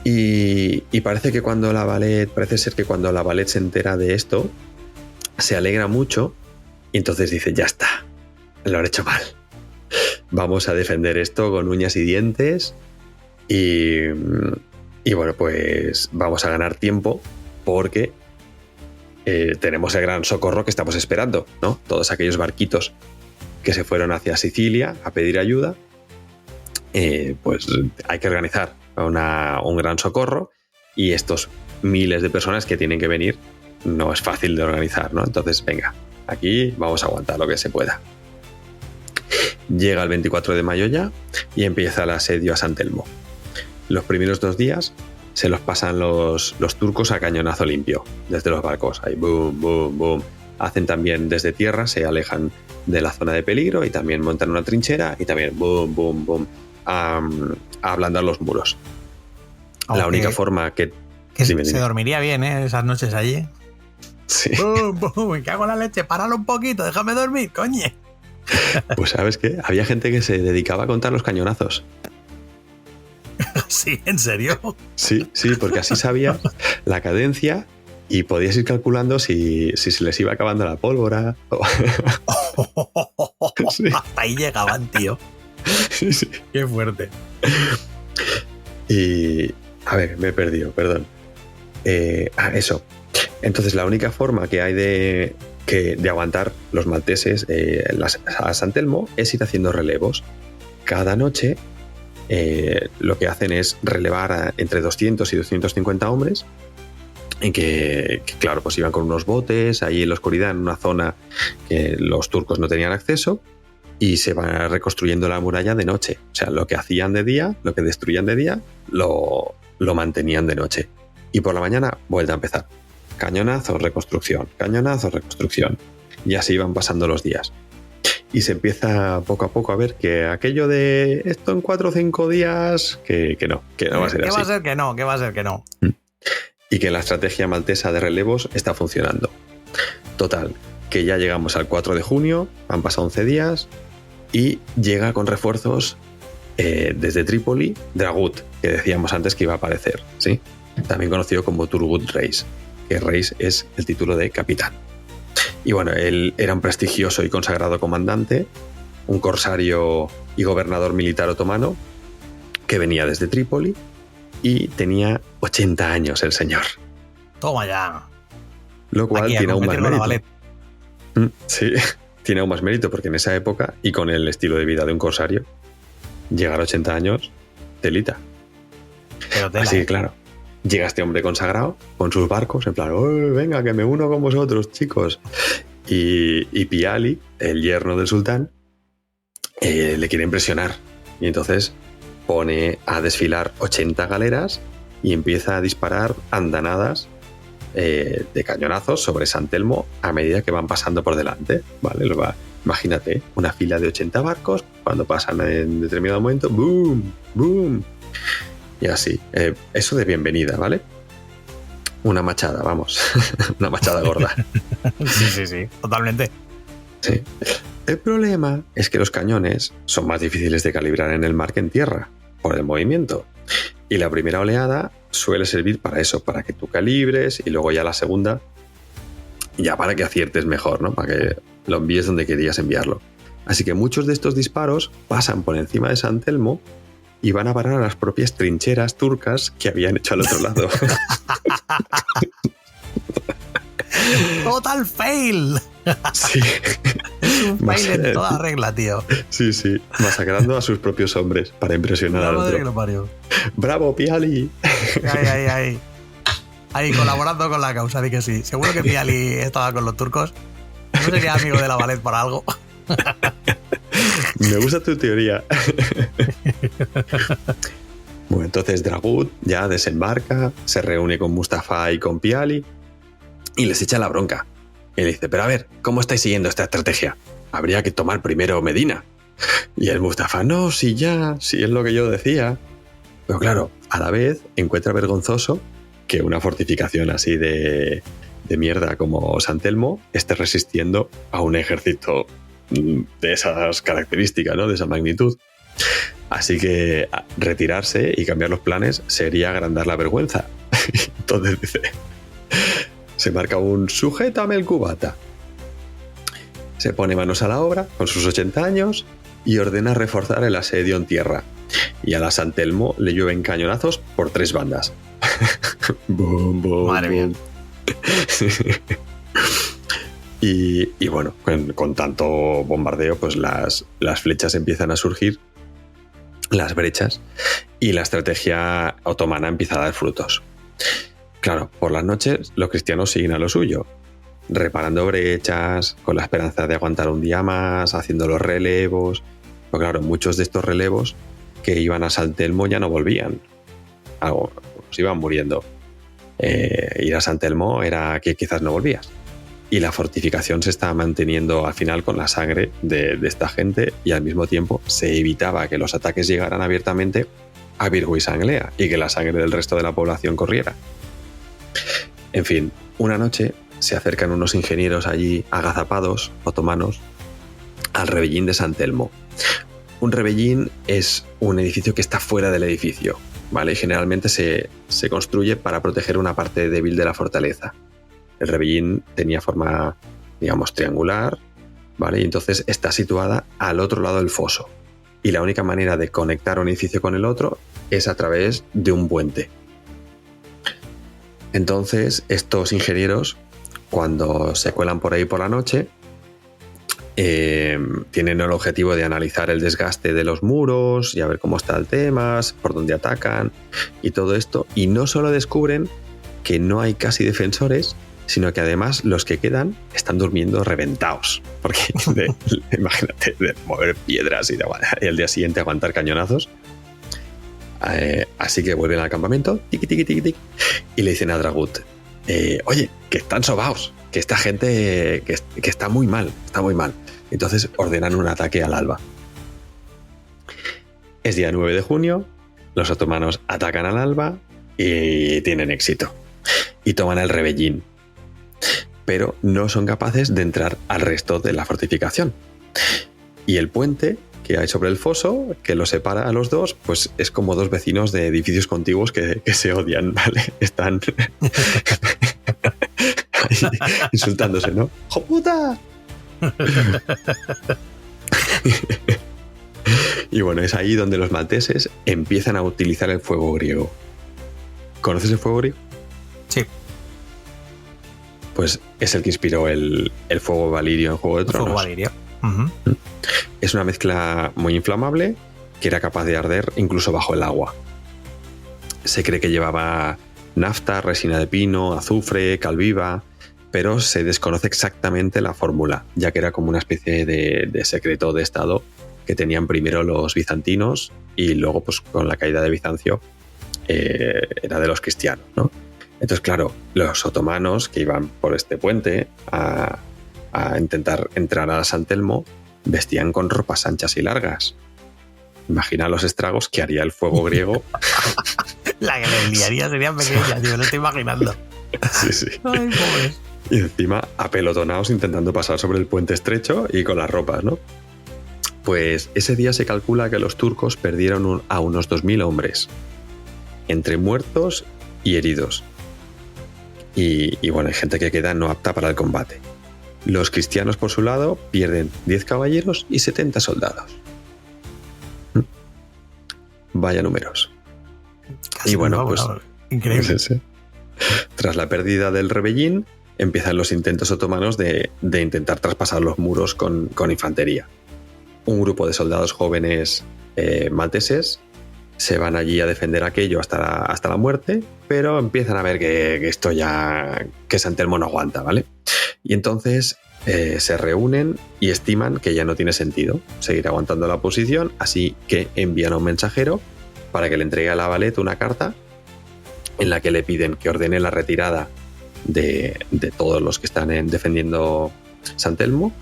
Speaker 2: Y parece ser que cuando la Valette se entera de esto, se alegra mucho y entonces dice, ya está, lo han hecho mal. Vamos a defender esto con uñas y dientes y bueno, pues vamos a ganar tiempo porque tenemos el gran socorro que estamos esperando, ¿no? Todos aquellos barquitos que se fueron hacia Sicilia a pedir ayuda, pues hay que organizar un gran socorro, y estos miles de personas que tienen que venir no es fácil de organizar, ¿no? Entonces, venga, aquí vamos a aguantar lo que se pueda. Llega el 24 de mayo ya y empieza el asedio a San Telmo. Los primeros 2 días se los pasan los turcos a cañonazo limpio, desde los barcos, ahí boom, boom, boom. Hacen también desde tierra, se alejan de la zona de peligro y también montan una trinchera y también boom, boom, boom, a ablandar los muros.
Speaker 1: Aunque
Speaker 2: la única forma que
Speaker 1: dime. Dormiría bien, esas noches allí.
Speaker 2: Sí.
Speaker 1: ¡Bum, bum! Me cago en la leche, páralo un poquito, déjame dormir, coño.
Speaker 2: Pues ¿sabes qué? Había gente que se dedicaba a contar los cañonazos.
Speaker 1: ¿Sí? ¿En serio?
Speaker 2: Sí, porque así sabía la cadencia y podías ir calculando si se les iba acabando la pólvora.
Speaker 1: Sí. Hasta ahí llegaban, tío.
Speaker 2: Sí.
Speaker 1: Qué fuerte.
Speaker 2: Y... a ver, me he perdido, perdón. Eso. Entonces, la única forma que hay de aguantar los malteses a San Telmo es ir haciendo relevos. Cada noche lo que hacen es relevar entre 200 y 250 hombres, en que claro, pues iban con unos botes ahí en la oscuridad, en una zona que los turcos no tenían acceso, y se van reconstruyendo la muralla de noche. O sea, lo que hacían de día, lo que destruían de día, lo mantenían de noche. Y por la mañana vuelve a empezar. Cañonazo, reconstrucción. Cañonazo, reconstrucción. Y así iban pasando los días. Y se empieza poco a poco a ver que aquello de esto en 4 o 5 días, que no va a ser así.
Speaker 1: ¿Qué va a ser que no?
Speaker 2: Y que la estrategia maltesa de relevos está funcionando. Total, que ya llegamos al 4 de junio, han pasado 11 días, y llega con refuerzos desde Trípoli, Dragut, que decíamos antes que iba a aparecer, ¿sí? También conocido como Turgut Reis, que Reis es el título de capitán. Y bueno, él era un prestigioso y consagrado comandante, un corsario y gobernador militar otomano, que venía desde Trípoli y tenía 80 años el señor.
Speaker 1: Toma ya.
Speaker 2: Lo cual tiene aún más mérito. Sí, tiene aún más mérito porque en esa época y con el estilo de vida de un corsario, llegar a 80 años, telita. Así que claro, llega este hombre consagrado con sus barcos, en plan, venga, que me uno con vosotros, chicos. Y Piali, el yerno del sultán, le quiere impresionar. Y entonces pone a desfilar 80 galeras y empieza a disparar andanadas de cañonazos sobre San Telmo a medida que van pasando por delante, ¿vale? Imagínate, una fila de 80 barcos, cuando pasan en determinado momento, ¡boom! ¡Boom! Y así. Eso de bienvenida, ¿vale? Una machada, vamos. Una machada gorda.
Speaker 1: Sí, totalmente.
Speaker 2: Sí. El problema es que los cañones son más difíciles de calibrar en el mar que en tierra, por el movimiento. Y la primera oleada suele servir para eso, para que tú calibres, y luego ya la segunda, ya para que aciertes mejor, ¿no? Para que lo envíes donde querías enviarlo. Así que muchos de estos disparos pasan por encima de San Telmo y van a parar a las propias trincheras turcas que habían hecho al otro lado.
Speaker 1: ¡Total fail!
Speaker 2: Sí.
Speaker 1: Es un fail en toda regla, tío.
Speaker 2: Sí, masacrando a sus propios hombres para impresionar al
Speaker 1: madre que
Speaker 2: otro.
Speaker 1: lo parió.
Speaker 2: ¡Bravo, Piali!
Speaker 1: Ahí, colaborando con la causa, di que sí. Seguro que Piali estaba con los turcos. ¿No sería amigo de la Valet por algo?
Speaker 2: Me gusta tu teoría. Bueno, entonces Dragut ya desembarca, se reúne con Mustafa y con Piali y les echa la bronca. Y le dice, pero a ver, ¿cómo estáis siguiendo esta estrategia? Habría que tomar primero Medina. Y el Mustafa, no, si es lo que yo decía. Pero claro, a la vez encuentra vergonzoso que una fortificación así de mierda como San Telmo esté resistiendo a un ejército de esas características, ¿no? De esa magnitud. Así que retirarse y cambiar los planes sería agrandar la vergüenza. Entonces dice, se marca un sujétame el cubata. Se pone manos a la obra con sus 80 años y ordena reforzar el asedio en tierra. Y a la San Telmo le llueven cañonazos por 3 bandas. Boom, boom,
Speaker 1: madre mía.
Speaker 2: Y bueno, con tanto bombardeo, pues las flechas empiezan a surgir, las brechas, y la estrategia otomana empieza a dar frutos. Claro, por las noches los cristianos siguen a lo suyo, reparando brechas, con la esperanza de aguantar un día más, haciendo los relevos. Pero claro, muchos de estos relevos que iban a San Telmo ya no volvían. Se iban muriendo. Ir a San Telmo era que quizás no volvías. Y la fortificación se estaba manteniendo al final con la sangre de esta gente, y al mismo tiempo se evitaba que los ataques llegaran abiertamente a Virgo y Sanglea y que la sangre del resto de la población corriera. En fin, una noche se acercan unos ingenieros allí agazapados, otomanos, al rebellín de San Telmo. Un rebellín es un edificio que está fuera del edificio, ¿vale? Y generalmente se construye para proteger una parte débil de la fortaleza. El rebellín tenía forma, digamos, triangular, ¿vale? Y entonces está situada al otro lado del foso. Y la única manera de conectar un edificio con el otro es a través de un puente. Entonces, estos ingenieros, cuando se cuelan por ahí por la noche, tienen el objetivo de analizar el desgaste de los muros y a ver cómo está el tema, por dónde atacan y todo esto. Y no solo descubren que no hay casi defensores, sino que además los que quedan están durmiendo reventados. Porque imagínate, de mover piedras y al día siguiente aguantar cañonazos. Así que vuelven al campamento, tiqui, tiqui, tiqui, tiqui, y le dicen a Dragut, oye, que están sobaos, que esta gente que está muy mal, está muy mal. Entonces ordenan un ataque al alba. Es día 9 de junio, los otomanos atacan al alba y tienen éxito. Y toman el rebellín. Pero no son capaces de entrar al resto de la fortificación. Y el puente que hay sobre el foso, que los separa a los dos, pues es como dos vecinos de edificios contiguos que se odian, ¿vale? Están insultándose, ¿no? ¡Jo puta! Y bueno, es ahí donde los malteses empiezan a utilizar el fuego griego. ¿Conoces el fuego griego?
Speaker 1: Sí.
Speaker 2: Pues es el que inspiró el fuego valirio en Juego de Tronos.
Speaker 1: Fuego valirio.
Speaker 2: Uh-huh. Es una mezcla muy inflamable que era capaz de arder incluso bajo el agua. Se cree que llevaba nafta, resina de pino, azufre, cal viva, pero se desconoce exactamente la fórmula, ya que era como una especie de secreto de estado que tenían primero los bizantinos y luego pues con la caída de Bizancio era de los cristianos, ¿no? Entonces, claro, los otomanos que iban por este puente a intentar entrar a San Telmo vestían con ropas anchas y largas. Imagina los estragos que haría el fuego griego.
Speaker 1: La que le liaría sería pequeña, yo me lo estoy imaginando.
Speaker 2: Sí, sí.
Speaker 1: Ay, pobres.
Speaker 2: Y encima apelotonados intentando pasar sobre el puente estrecho y con las ropas, ¿no? Pues ese día se calcula que los turcos perdieron a unos 2.000 hombres, entre muertos y heridos. Y bueno, hay gente que queda no apta para el combate. Los cristianos, por su lado, pierden 10 caballeros y 70 soldados. Vaya números.
Speaker 1: Casi
Speaker 2: y bueno,
Speaker 1: no,
Speaker 2: pues
Speaker 1: increíble.
Speaker 2: Sí. Tras la pérdida del Rebellín, empiezan los intentos otomanos de intentar traspasar los muros con infantería. Un grupo de soldados jóvenes malteses se van allí a defender aquello hasta la muerte, pero empiezan a ver que esto ya, que San Telmo no aguanta, ¿vale? Y entonces se reúnen y estiman que ya no tiene sentido seguir aguantando la posición, así que envían a un mensajero para que le entregue a la Valette una carta en la que le piden que ordene la retirada de todos los que están defendiendo San Telmo,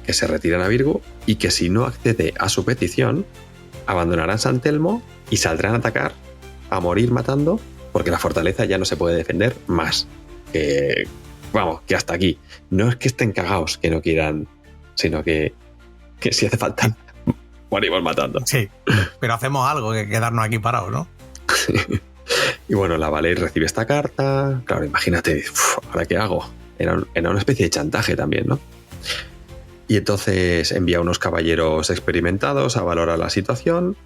Speaker 2: que se retiran a Virgo y que si no accede a su petición, abandonarán San Telmo y saldrán a atacar, a morir matando, porque la fortaleza ya no se puede defender más. Vamos, que hasta aquí. No es que estén cagados, que no quieran, sino que si hace falta, morimos matando.
Speaker 1: Sí, pero hacemos algo que quedarnos aquí parados, ¿no?
Speaker 2: Y bueno, la Valette recibe esta carta. Claro, imagínate, ¿ahora qué hago? Era una especie de chantaje también, ¿no? Y entonces envía unos caballeros experimentados a valorar la situación,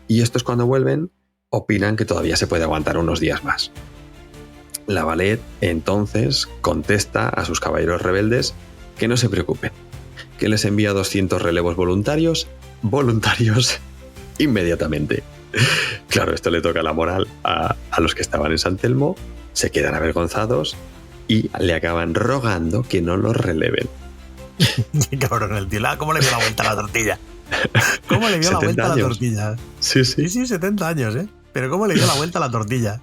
Speaker 2: y estos, cuando vuelven, opinan que todavía se puede aguantar unos días más. La Valette entonces contesta a sus caballeros rebeldes que no se preocupen, que les envía 200 relevos voluntarios inmediatamente. Claro, esto le toca la moral a los que estaban en San Telmo, se quedan avergonzados y le acaban rogando que no los releven.
Speaker 1: Qué cabrón el tío. ¿Cómo le dio la vuelta a la tortilla? ¿Cómo le dio la vuelta a la tortilla?
Speaker 2: Sí.
Speaker 1: Sí, 70 años, ¿eh? Pero ¿cómo le dio la vuelta a la tortilla?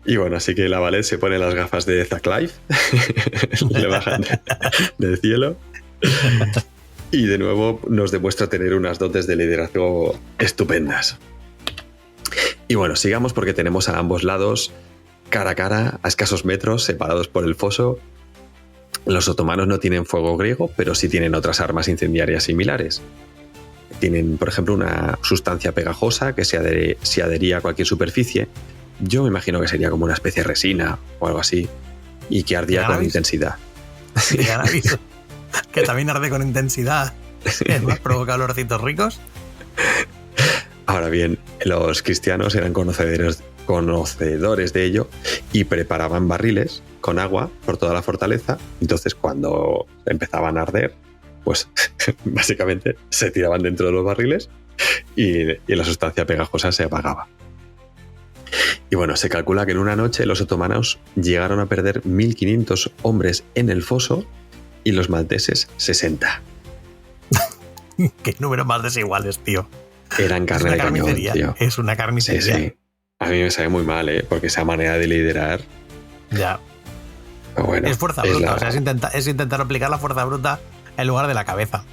Speaker 2: Y bueno, así que la Valette se pone las gafas de Zack Life, le bajan del cielo, y de nuevo nos demuestra tener unas dotes de liderazgo estupendas. Y bueno, sigamos, porque tenemos a ambos lados, cara a cara, a escasos metros, separados por el foso. Los otomanos no tienen fuego griego, pero sí tienen otras armas incendiarias similares. Tienen, por ejemplo, una sustancia pegajosa que se adhería a cualquier superficie. Yo me imagino que sería como una especie de resina o algo así, y que ardía con intensidad.
Speaker 1: Sí, que también arde con intensidad. ¿Más provoca olorcitos ricos?
Speaker 2: Ahora bien, los cristianos eran conocedores de ello y preparaban barriles con agua por toda la fortaleza. Entonces, cuando empezaban a arder, pues básicamente se tiraban dentro de los barriles y la sustancia pegajosa se apagaba. Y bueno, se calcula que en una noche los otomanos llegaron a perder 1.500 hombres en el foso y los malteses 60.
Speaker 1: Qué números más desiguales, tío.
Speaker 2: Eran carne de cañón, tío.
Speaker 1: Es una carnicería.
Speaker 2: Sí. A mí me sabe muy mal, porque esa manera de liderar...
Speaker 1: Ya.
Speaker 2: Bueno,
Speaker 1: es fuerza bruta, o sea, es intentar aplicar la fuerza bruta en lugar de la cabeza.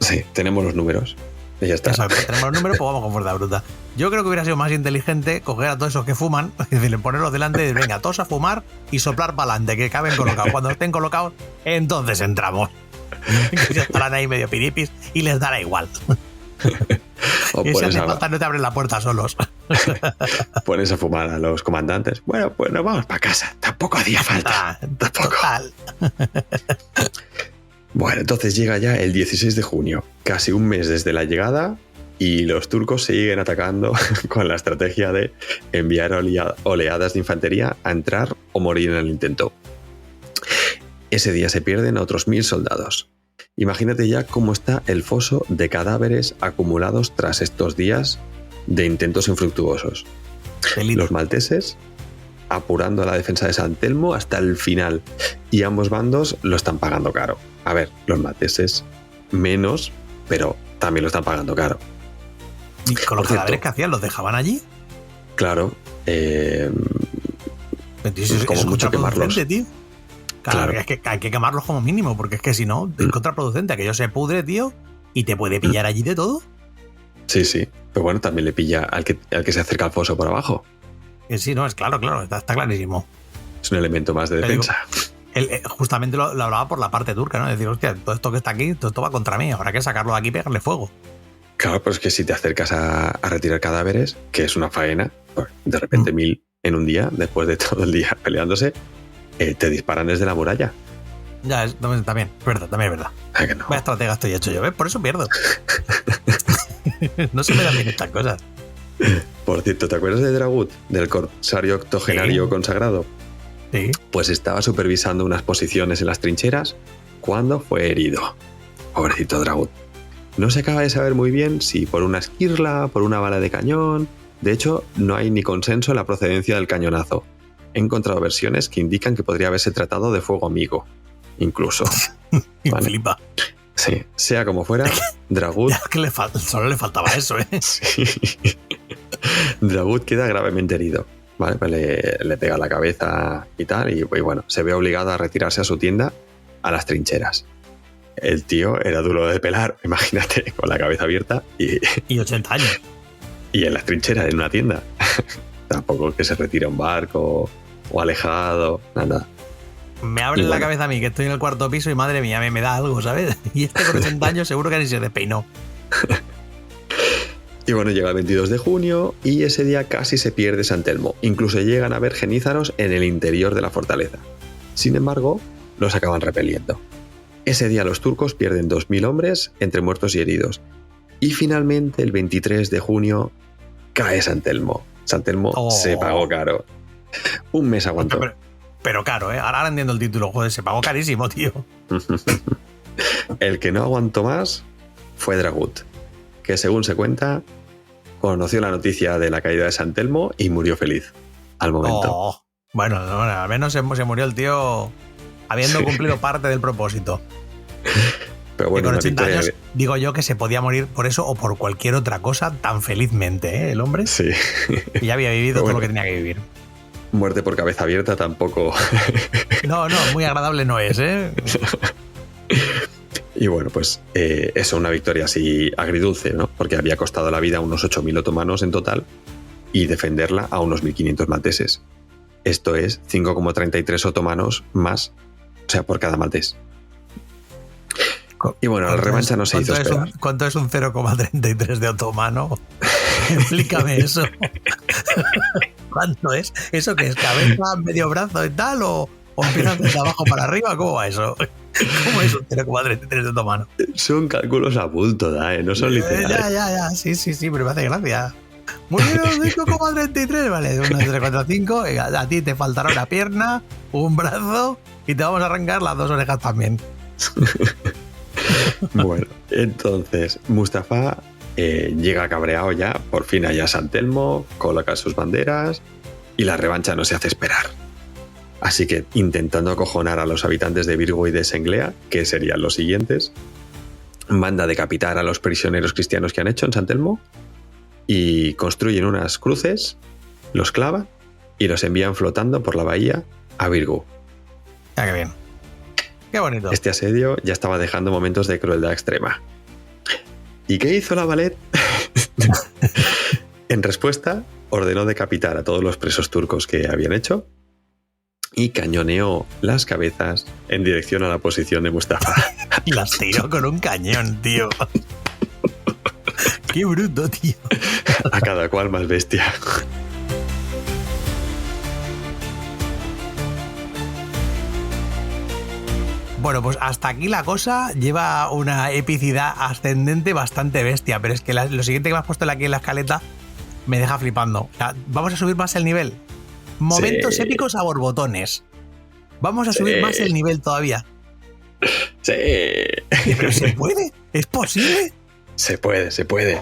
Speaker 2: Sí, tenemos los números. Y ya está.
Speaker 1: Exacto, tenemos los números, pues vamos con fuerza bruta. Yo creo que hubiera sido más inteligente coger a todos esos que fuman, es decir, ponerlos delante y decir, venga, todos a fumar y soplar para adelante, que caben colocados. Cuando estén colocados, entonces entramos. Que ya estarán ahí medio piripis y les dará igual. Y si hace falta, no te abren la puerta solos.
Speaker 2: Pones a fumar a los comandantes. Bueno, pues nos vamos para casa. Tampoco hacía falta. Tampoco.
Speaker 1: Total.
Speaker 2: Bueno, entonces llega ya el 16 de junio, casi un mes desde la llegada, y los turcos siguen atacando con la estrategia de enviar oleadas de infantería a entrar o morir en el intento. Ese día se pierden otros 1.000 soldados. Imagínate ya cómo está el foso de cadáveres acumulados tras estos días de intentos infructuosos. Los malteses apurando a la defensa de San Telmo hasta el final, y ambos bandos lo están pagando caro. A ver, los malteses menos, pero también lo están pagando caro.
Speaker 1: ¿Y con los cadáveres que hacían? ¿Los dejaban allí?
Speaker 2: Claro.
Speaker 1: Eso
Speaker 2: como
Speaker 1: es
Speaker 2: mucho quemarlos.
Speaker 1: tío. Claro, es que hay que quemarlos como mínimo, porque es que si no, es contraproducente. Aquello se pudre, tío, y te puede pillar allí de todo.
Speaker 2: Sí, sí. Pero bueno, también le pilla al que se acerca al foso por abajo.
Speaker 1: Sí, no, es claro, está clarísimo.
Speaker 2: Es un elemento más de defensa.
Speaker 1: Justamente lo hablaba por la parte turca, ¿no? Es decir, hostia, todo esto que está aquí, todo esto va contra mí. Habrá que sacarlo de aquí y pegarle fuego.
Speaker 2: Claro, pues que si te acercas a retirar cadáveres, que es una faena, pues de repente 1000 en un día, después de todo el día peleándose, te disparan desde la muralla.
Speaker 1: Ya, también es verdad.
Speaker 2: ¿A que no?
Speaker 1: Vaya estratega estoy hecho yo, ¿ves? Por eso pierdo. No se me dan bien estas cosas.
Speaker 2: Por cierto, ¿te acuerdas de Dragut, del corsario octogenario consagrado?
Speaker 1: Sí.
Speaker 2: Pues estaba supervisando unas posiciones en las trincheras cuando fue herido. Pobrecito Dragut. No se acaba de saber muy bien si por una esquirla, por una bala de cañón. De hecho, no hay ni consenso en la procedencia del cañonazo. He encontrado versiones que indican que podría haberse tratado de fuego amigo. Incluso.
Speaker 1: ¿Vale? Flipa.
Speaker 2: Sí, sea como fuera, Dragut...
Speaker 1: solo le faltaba eso, ¿eh?
Speaker 2: Sí. Dragut queda gravemente herido. ¿Vale? Pues le pega la cabeza y tal, y bueno, se ve obligado a retirarse a su tienda, a las trincheras. El tío era duro de pelar, imagínate, con la cabeza abierta
Speaker 1: y 80 años.
Speaker 2: Y en las trincheras, en una tienda. Tampoco que se retire a un barco o alejado, nada.
Speaker 1: Me abre la cabeza a mí, que estoy en el cuarto piso y madre mía, me da algo, ¿sabes? Y este con 80 años seguro que ni se despeinó.
Speaker 2: Y bueno, llega el 22 de junio y ese día casi se pierde San Telmo. Incluso llegan a ver genízaros en el interior de la fortaleza. Sin embargo, los acaban repeliendo. Ese día los turcos pierden 2.000 hombres entre muertos y heridos. Y finalmente, el 23 de junio, cae San Telmo. San Telmo se pagó caro. Un mes aguantó.
Speaker 1: Pero caro, ¿eh? Ahora entiendo el título. Joder, se pagó carísimo, tío.
Speaker 2: El que no aguantó más fue Dragut, que según se cuenta, conoció la noticia de la caída de San Telmo y murió feliz al momento.
Speaker 1: Bueno, al menos se murió el tío habiendo cumplido parte del propósito.
Speaker 2: Pero bueno,
Speaker 1: y con 80 años, digo yo que se podía morir por eso o por cualquier otra cosa tan felizmente, ¿eh? El hombre.
Speaker 2: Sí.
Speaker 1: Y ya había vivido todo lo que tenía que vivir.
Speaker 2: Muerte por cabeza abierta tampoco.
Speaker 1: No, muy agradable no es, ¿eh?
Speaker 2: Y bueno, pues eso, una victoria así agridulce, ¿no? Porque había costado la vida a unos 8.000 otomanos en total y defenderla a unos 1.500 malteses. Esto es 5,33 otomanos más, o sea, por cada maltés. Y bueno, la revancha no se hizo esperar.
Speaker 1: ¿Cuánto es un 0,33 de otomano? Explícame eso. ¿Cuánto es? ¿Eso qué es? ¿Cabeza, medio brazo y tal? ¿O empiezas desde abajo para arriba? ¿Cómo va eso? ¿Cómo es un 0,33 de otomano?
Speaker 2: Son cálculos a bulto, no son literales.
Speaker 1: Ya. Sí, pero me hace gracia. Murieron 5,33, vale, una 3,45. A ti te faltará una pierna, un brazo y te vamos a arrancar las 2 orejas también.
Speaker 2: Bueno, entonces Mustafa llega cabreado ya, por fin allá a San Telmo, coloca sus banderas y la revancha no se hace esperar. Así que, intentando acojonar a los habitantes de Virgo y de Senglea, que serían los siguientes, manda decapitar a los prisioneros cristianos que han hecho en San Telmo y construyen unas cruces, los clavan y los envían flotando por la bahía a Virgo.
Speaker 1: Ah, qué bien. Qué bonito.
Speaker 2: Este asedio ya estaba dejando momentos de crueldad extrema. ¿Y qué hizo la Valette? En respuesta, ordenó decapitar a todos los presos turcos que habían hecho y cañoneó las cabezas en dirección a la posición de Mustafa.
Speaker 1: Y las tiró con un cañón, tío. Qué bruto, tío.
Speaker 2: A cada cual más bestia.
Speaker 1: Bueno, pues hasta aquí la cosa lleva una epicidad ascendente bastante bestia, pero es que lo siguiente que me has puesto aquí en la escaleta me deja flipando. O sea, vamos a subir más el nivel. Momentos épicos a borbotones. Vamos a subir más el nivel todavía.
Speaker 2: Sí.
Speaker 1: ¿Pero se puede? ¿Es posible?
Speaker 2: Se puede.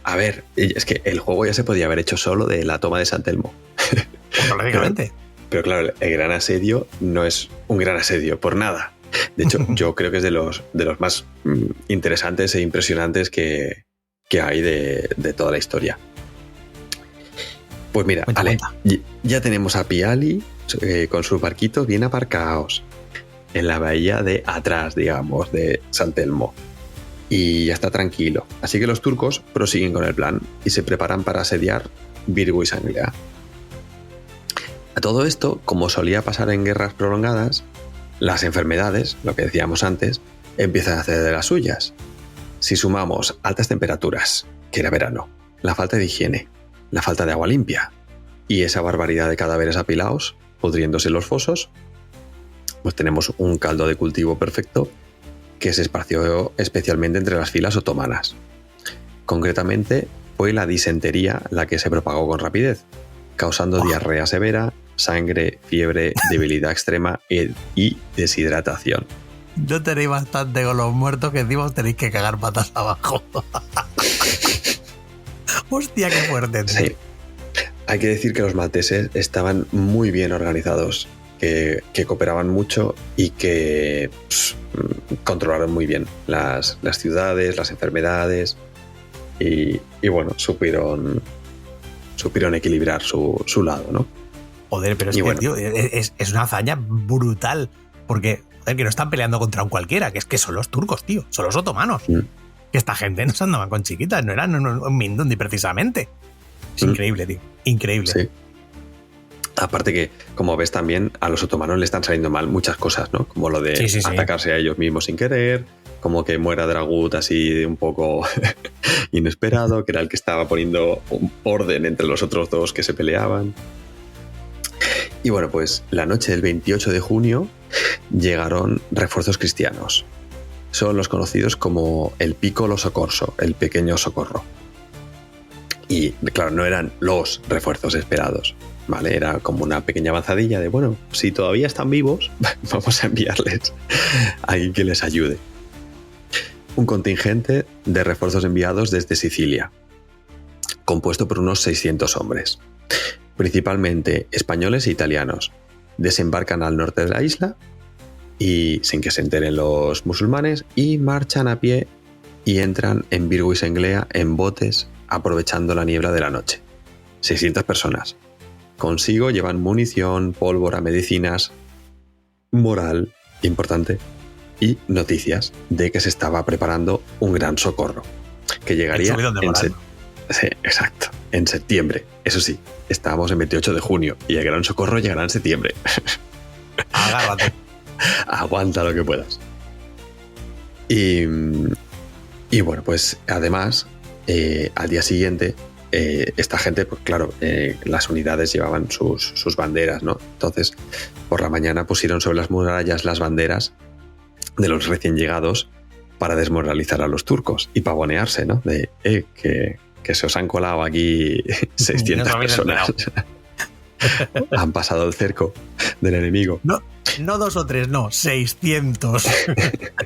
Speaker 2: A ver, es que el juego ya se podía haber hecho solo de la toma de San Telmo.
Speaker 1: Lógicamente.
Speaker 2: Pero claro, el gran asedio no es un gran asedio por nada. De hecho, yo creo que es de los más interesantes e impresionantes que que hay de toda la historia. Pues mira,
Speaker 1: Cuenta.
Speaker 2: ya tenemos a Piali con sus barquitos bien aparcados en la bahía de atrás, digamos, de San Telmo. Y ya está tranquilo. Así que los turcos prosiguen con el plan y se preparan para asediar Birgu Anglea. A todo esto, como solía pasar en guerras prolongadas, las enfermedades, lo que decíamos antes, empiezan a hacer de las suyas. Si sumamos altas temperaturas, que era verano, la falta de higiene, la falta de agua limpia y esa barbaridad de cadáveres apilados, pudriéndose en los fosos, pues tenemos un caldo de cultivo perfecto que se esparció especialmente entre las filas otomanas. Concretamente, fue la disentería la que se propagó con rapidez, causando diarrea severa, sangre, fiebre, debilidad extrema y deshidratación.
Speaker 1: No tenéis bastante con los muertos que encima os tenéis que cagar patas abajo. Hostia, qué fuerte. Tío.
Speaker 2: Sí. Hay que decir que los malteses estaban muy bien organizados, que cooperaban mucho y que controlaron muy bien las ciudades, las enfermedades y bueno, supieron equilibrar su lado, ¿no?
Speaker 1: Joder, pero es que, bueno, tío, es una hazaña brutal, porque joder, que no están peleando contra un cualquiera, que es que son los turcos, tío, son los otomanos. Que esta gente no se andaban con chiquitas, no eran un Mindundi precisamente. Es increíble, tío, increíble.
Speaker 2: Sí. Aparte que, como ves también, a los otomanos le están saliendo mal muchas cosas, ¿no? Como lo de atacarse a ellos mismos sin querer, como que muera Dragut así un poco inesperado, que era el que estaba poniendo un orden entre los otros dos que se peleaban. Y bueno, pues la noche del 28 de junio llegaron refuerzos cristianos. Son los conocidos como el Piccolo Soccorso, el pequeño socorro. Y claro, no eran los refuerzos esperados, ¿vale? Era como una pequeña avanzadilla de, bueno, si todavía están vivos, vamos a enviarles a alguien que les ayude. Un contingente de refuerzos enviados desde Sicilia, compuesto por unos 600 hombres, principalmente españoles e italianos. Desembarcan al norte de la isla y sin que se enteren los musulmanes y marchan a pie y entran en Birgu Anglea en botes aprovechando la niebla de la noche. 600 personas. Consigo llevan munición, pólvora, medicinas, moral, importante, y noticias de que se estaba preparando un gran socorro que llegaría en septiembre. Eso sí, estábamos en 28 de junio y el gran socorro llegará en septiembre.
Speaker 1: Agárrate.
Speaker 2: Aguanta lo que puedas. Y bueno, pues además, al día siguiente, esta gente, pues claro, las unidades llevaban sus banderas, ¿no? Entonces, por la mañana pusieron sobre las murallas las banderas de los recién llegados para desmoralizar a los turcos y pavonearse, ¿no? De que se os han colado aquí 600 personas. Han pasado el cerco del enemigo.
Speaker 1: No 2 o 3, no, 600.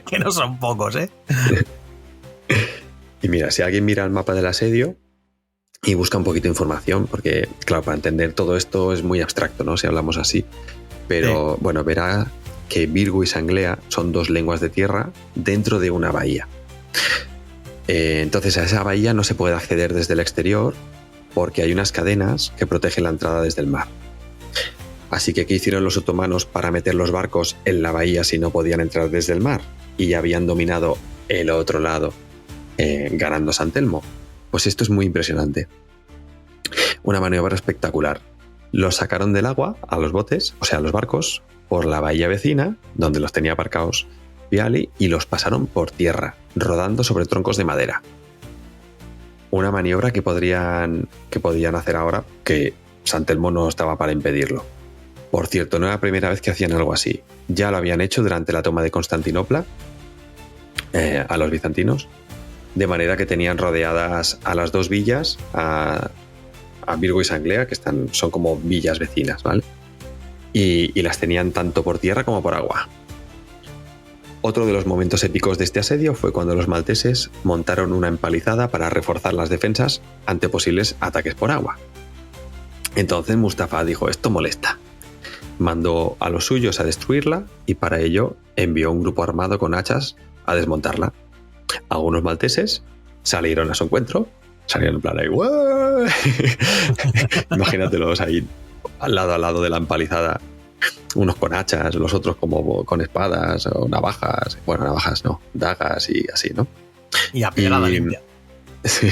Speaker 1: Que no son pocos, ¿eh?
Speaker 2: Y mira, si alguien mira el mapa del asedio y busca un poquito de información, porque, claro, para entender todo esto es muy abstracto, ¿no? Si hablamos así. Pero, bueno, verá que Birgu y Anglea son 2 lenguas de tierra dentro de una bahía. Entonces, a esa bahía no se puede acceder desde el exterior porque hay unas cadenas que protegen la entrada desde el mar. Así que, ¿qué hicieron los otomanos para meter los barcos en la bahía si no podían entrar desde el mar? Y ya habían dominado el otro lado, ganando San Telmo. Pues esto es muy impresionante. Una maniobra espectacular. Los sacaron del agua a los botes, o sea, a los barcos, por la bahía vecina, donde los tenía aparcados Piali, y los pasaron por tierra, rodando sobre troncos de madera. Una maniobra que podían hacer ahora, que San Telmo no estaba para impedirlo. Por cierto, no era la primera vez que hacían algo así. Ya lo habían hecho durante la toma de Constantinopla a los bizantinos, de manera que tenían rodeadas a las 2 villas, a Birgu y Anglea, que son como villas vecinas, ¿vale? Y las tenían tanto por tierra como por agua. Otro de los momentos épicos de este asedio fue cuando los malteses montaron una empalizada para reforzar las defensas ante posibles ataques por agua. Entonces Mustafa dijo: esto molesta. Mandó a los suyos a destruirla y para ello envió un grupo armado con hachas a desmontarla. Algunos malteses salieron a su encuentro, salieron en plan ahí, ¡Uah! Imagínatelos ahí al lado de la empalizada, unos con hachas, los otros como con espadas o navajas, bueno, navajas no, dagas y así, ¿no?
Speaker 1: Y a pedrada limpia.
Speaker 2: Sí.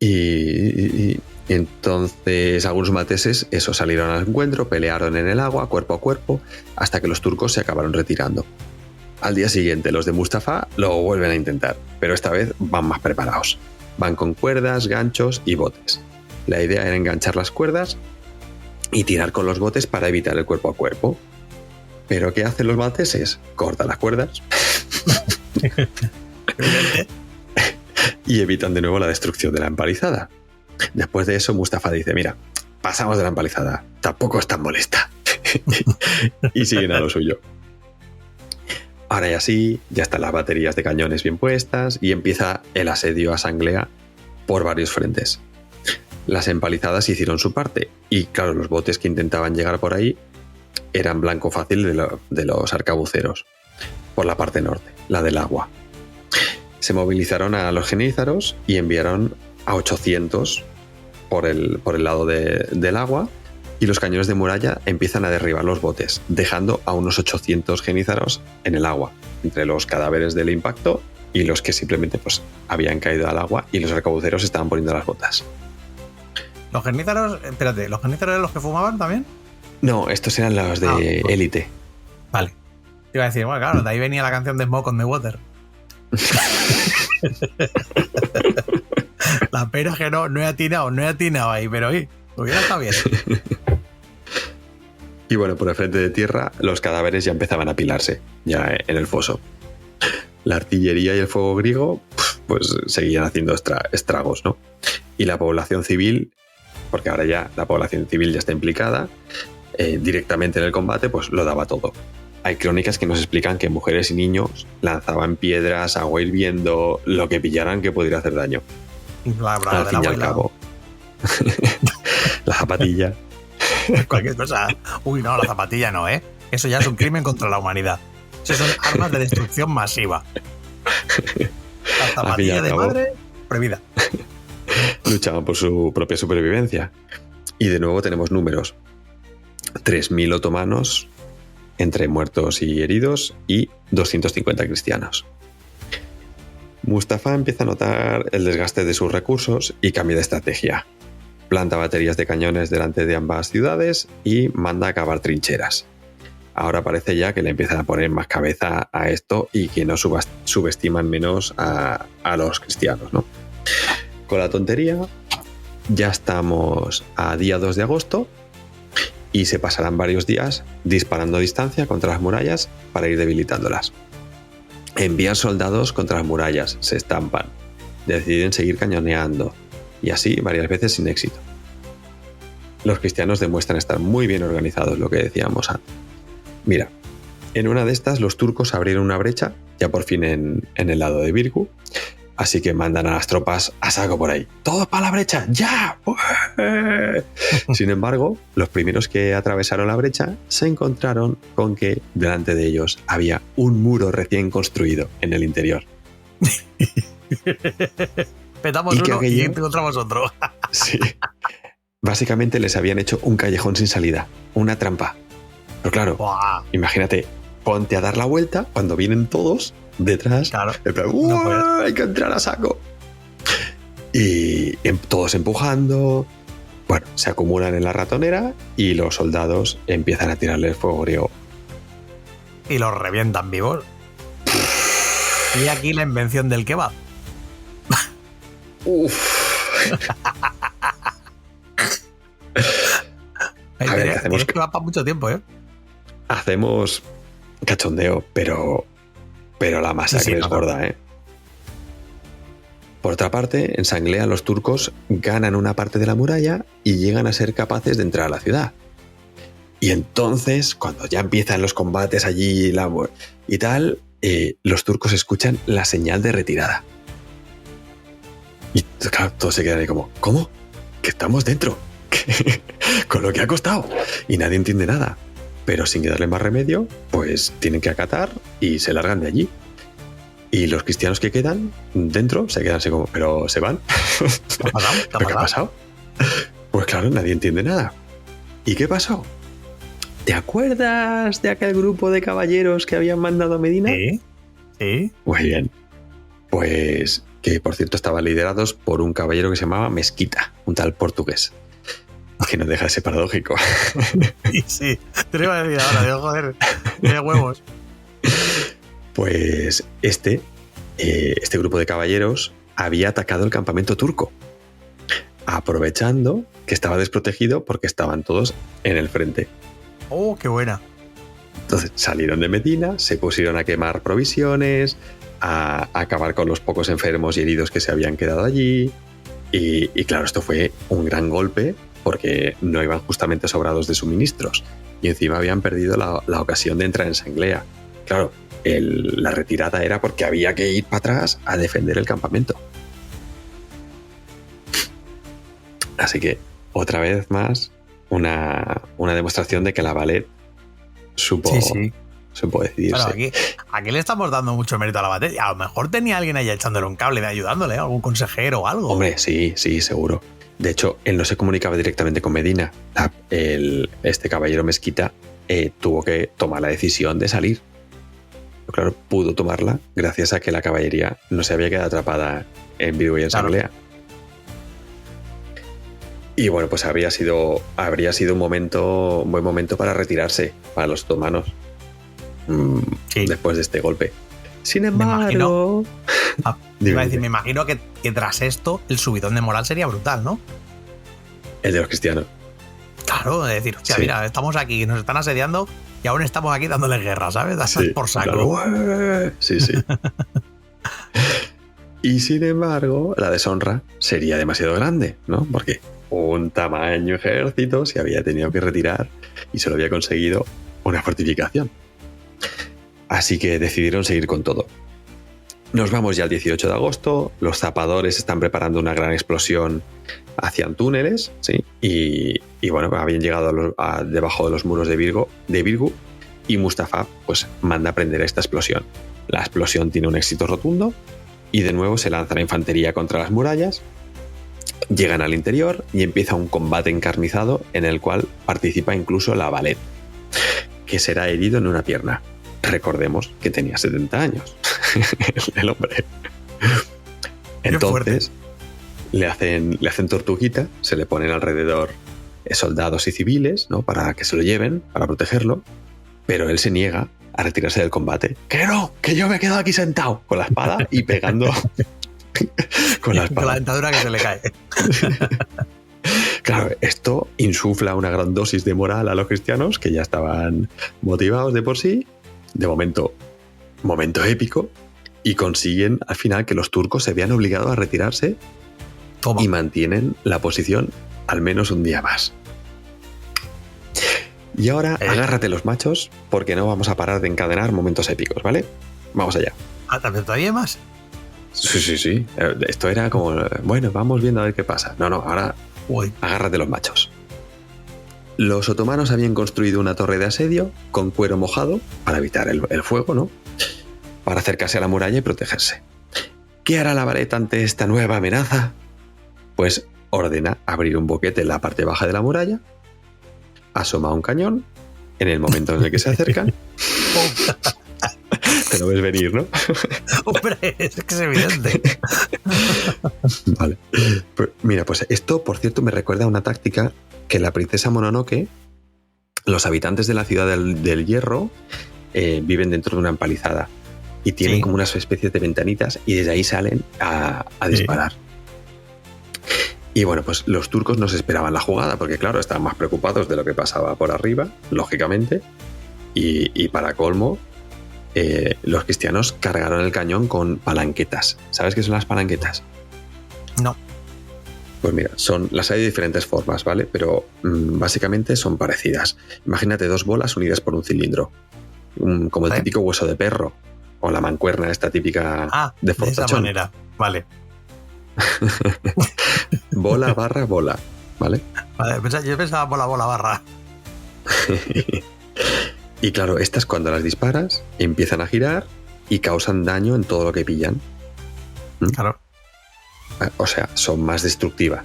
Speaker 2: Y entonces algunos malteses eso, salieron al encuentro, pelearon en el agua cuerpo a cuerpo hasta que los turcos se acabaron retirando. Al día siguiente los de Mustafa lo vuelven a intentar, pero esta vez van más preparados. Van con cuerdas, ganchos y botes. La idea era enganchar las cuerdas y tirar con los botes para evitar el cuerpo a cuerpo. ¿Pero qué hacen los malteses? Cortan las cuerdas y evitan de nuevo la destrucción de la empalizada. Después de eso, Mustafa dice, mira, pasamos de la empalizada, tampoco es tan molesta. Y siguen a lo suyo. Ahora ya sí, ya están las baterías de cañones bien puestas y empieza el asedio a Sanglea por varios frentes. Las empalizadas hicieron su parte y claro, los botes que intentaban llegar por ahí eran blanco fácil de los arcabuceros, por la parte norte, la del agua. Se movilizaron a los genízaros y enviaron a 800 por el lado del agua y los cañones de muralla empiezan a derribar los botes, dejando a unos 800 genízaros en el agua, entre los cadáveres del impacto y los que simplemente pues, habían caído al agua y los arcabuceros estaban poniendo las botas.
Speaker 1: Los genízaros, espérate, ¿los genízaros eran los que fumaban también?
Speaker 2: No, estos eran los de élite.
Speaker 1: Vale. Te iba a decir, bueno, claro, de ahí venía la canción de Smoke on the Water. La pena es que no he atinado ahí, pero oye, hubiera estado bien.
Speaker 2: Y bueno, por el frente de tierra, los cadáveres ya empezaban a apilarse, ya en el foso. La artillería y el fuego griego, pues seguían haciendo estragos, ¿no? Y la población civil, porque ahora ya la población civil ya está implicada directamente en el combate, pues lo daba todo. Hay crónicas que nos explican que mujeres y niños lanzaban piedras, agua hirviendo, lo que pillaran que pudiera hacer daño. Al fin y al cabo. La zapatilla.
Speaker 1: Cualquier cosa. Uy, no, la zapatilla no, ¿eh? Eso ya es un crimen contra la humanidad. Eso son armas de destrucción masiva. La zapatilla de madre, prohibida.
Speaker 2: Luchaban por su propia supervivencia. Y de nuevo tenemos números. 3.000 otomanos entre muertos y heridos y 250 cristianos. Mustafa empieza a notar el desgaste de sus recursos y cambia de estrategia. Planta baterías de cañones delante de ambas ciudades y manda a cavar trincheras. Ahora parece ya que le empiezan a poner más cabeza a esto y que no subestiman menos a los cristianos, ¿no? Con la tontería, ya estamos a día 2 de agosto y se pasarán varios días disparando a distancia contra las murallas para ir debilitándolas. Envían soldados contra las murallas, se estampan, deciden seguir cañoneando y así varias veces sin éxito. Los cristianos demuestran estar muy bien organizados, lo que decíamos antes. Mira, en una de estas los turcos abrieron una brecha, ya por fin en el lado de Birgu, así que mandan a las tropas a saco por ahí. ¡Todos para la brecha! ¡Ya! Sin embargo, los primeros que atravesaron la brecha se encontraron con que delante de ellos había un muro recién construido en el interior.
Speaker 1: Petamos uno y encontramos otro.
Speaker 2: Sí. Básicamente les habían hecho un callejón sin salida, una trampa. Pero claro,
Speaker 1: ¡buah!
Speaker 2: Imagínate, ponte a dar la vuelta cuando vienen todos detrás.
Speaker 1: Claro,
Speaker 2: en plan,
Speaker 1: no
Speaker 2: hay que entrar a saco. Y todos empujando. Bueno, se acumulan en la ratonera y los soldados empiezan a tirarle el fuego griego.
Speaker 1: Y los revientan vivos. Y aquí la invención del kebab.
Speaker 2: A ver, ¿qué hacemos?
Speaker 1: Que va para mucho tiempo, ¿eh?
Speaker 2: Hacemos cachondeo, pero la masacre es gorda, ¿eh? Por otra parte, en Sanglea los turcos ganan una parte de la muralla y llegan a ser capaces de entrar a la ciudad. Y entonces, cuando ya empiezan los combates allí y tal, los turcos escuchan la señal de retirada. Y claro, todos se quedan ahí como, ¿cómo? Que estamos dentro. Con lo que ha costado. Y nadie entiende nada. Pero sin quedarle más remedio, pues tienen que acatar y se largan de allí. Y los cristianos que quedan dentro se quedan así como, ¿pero se van?
Speaker 1: ¿Qué ha pasado?
Speaker 2: ¿Pero qué ha pasado? Pues claro, nadie entiende nada. ¿Y qué pasó? ¿Te acuerdas de aquel grupo de caballeros que habían mandado a Medina?
Speaker 1: Sí.
Speaker 2: Muy bien. Pues que, por cierto, estaban liderados por un caballero que se llamaba Mesquita, un tal portugués. Que no deja de ser paradójico.
Speaker 1: Sí. Te lo iba a decir ahora, digo, joder, de huevos.
Speaker 2: Pues este grupo de caballeros había atacado el campamento turco, aprovechando que estaba desprotegido porque estaban todos en el frente.
Speaker 1: ¡Oh, qué buena!
Speaker 2: Entonces salieron de Medina, se pusieron a quemar provisiones, a acabar con los pocos enfermos y heridos que se habían quedado allí. Y claro, esto fue un gran golpe porque no iban justamente sobrados de suministros. Y encima habían perdido la ocasión de entrar en Sanglea. Claro, la retirada era porque había que ir para atrás a defender el campamento. Así que, otra vez más, una demostración de que la Valette supo decidirse.
Speaker 1: Bueno, aquí le estamos dando mucho mérito a la batería. A lo mejor tenía alguien ahí echándole un cable, ayudándole, algún consejero o algo.
Speaker 2: Hombre, sí, seguro. De hecho, él no se comunicaba directamente con Medina. Este caballero Mesquita tuvo que tomar la decisión de salir. Pero claro, pudo tomarla gracias a que la caballería no se había quedado atrapada en Vigo y en Sanglea. Y bueno, pues habría sido un buen momento para retirarse para los otomanos después de este golpe. Sin embargo,
Speaker 1: me imagino que tras esto el subidón de moral sería brutal, ¿no?
Speaker 2: El de los cristianos.
Speaker 1: Claro, es decir, hostia, mira, estamos aquí, nos están asediando y aún estamos aquí dándoles guerra, ¿sabes? Por saco.
Speaker 2: Claro. Sí. Y sin embargo, la deshonra sería demasiado grande, ¿no? Porque un tamaño ejército se había tenido que retirar y solo había conseguido una fortificación. Así que decidieron seguir con todo. Nos vamos ya al 18 de agosto, los zapadores están preparando una gran explosión hacia túneles, ¿sí? Y bueno, habían llegado debajo de los muros de Virgu y Mustafa pues manda a prender esta explosión. La explosión tiene un éxito rotundo y de nuevo se lanza la infantería contra las murallas, llegan al interior y empieza un combate encarnizado en el cual participa incluso la Valette, que será herido en una pierna. Recordemos que tenía 70 años el hombre. Entonces le hacen tortuguita, se le ponen alrededor soldados y civiles, ¿no? Para que se lo lleven, para protegerlo, pero él se niega a retirarse del combate. ¡Que no! ¡Que yo me quedo aquí sentado! Con la espada y pegando con la espada.
Speaker 1: Con la dentadura que se le cae.
Speaker 2: Claro, esto insufla una gran dosis de moral a los cristianos que ya estaban motivados de por sí. De momento épico, y consiguen al final que los turcos se vean obligados a retirarse.
Speaker 1: Toma.
Speaker 2: Y mantienen la posición al menos un día más. Y ahora agárrate los machos porque no vamos a parar de encadenar momentos épicos, ¿vale? Vamos allá.
Speaker 1: ¿Todavía más?
Speaker 2: Sí. Esto era como, bueno, vamos viendo a ver qué pasa. No, ahora agárrate los machos. Los otomanos habían construido una torre de asedio con cuero mojado para evitar el fuego, ¿no? Para acercarse a la muralla y protegerse. ¿Qué hará la Valette ante esta nueva amenaza? Pues ordena abrir un boquete en la parte baja de la muralla, asoma un cañón, en el momento en el que se acercan. Te lo ves venir, ¿no?
Speaker 1: Hombre, es que es evidente.
Speaker 2: Vale. Mira, pues esto, por cierto, me recuerda a una táctica que la princesa Mononoke, los habitantes de la ciudad del hierro, viven dentro de una empalizada y tienen como unas especies de ventanitas y desde ahí salen a disparar. Y bueno, pues los turcos no se esperaban la jugada porque claro, estaban más preocupados de lo que pasaba por arriba, lógicamente, y para colmo, los cristianos cargaron el cañón con palanquetas. ¿Sabes qué son las palanquetas?
Speaker 1: No.
Speaker 2: Pues mira, las hay de diferentes formas, ¿vale? Pero básicamente son parecidas. Imagínate dos bolas unidas por un cilindro, como el típico hueso de perro o la mancuerna esta típica de fortachón.
Speaker 1: De esa manera, vale.
Speaker 2: Bola barra bola, ¿vale?
Speaker 1: Vale, yo pensaba bola barra.
Speaker 2: Y claro, estas cuando las disparas empiezan a girar y causan daño en todo lo que pillan.
Speaker 1: Claro.
Speaker 2: O sea, son más destructivas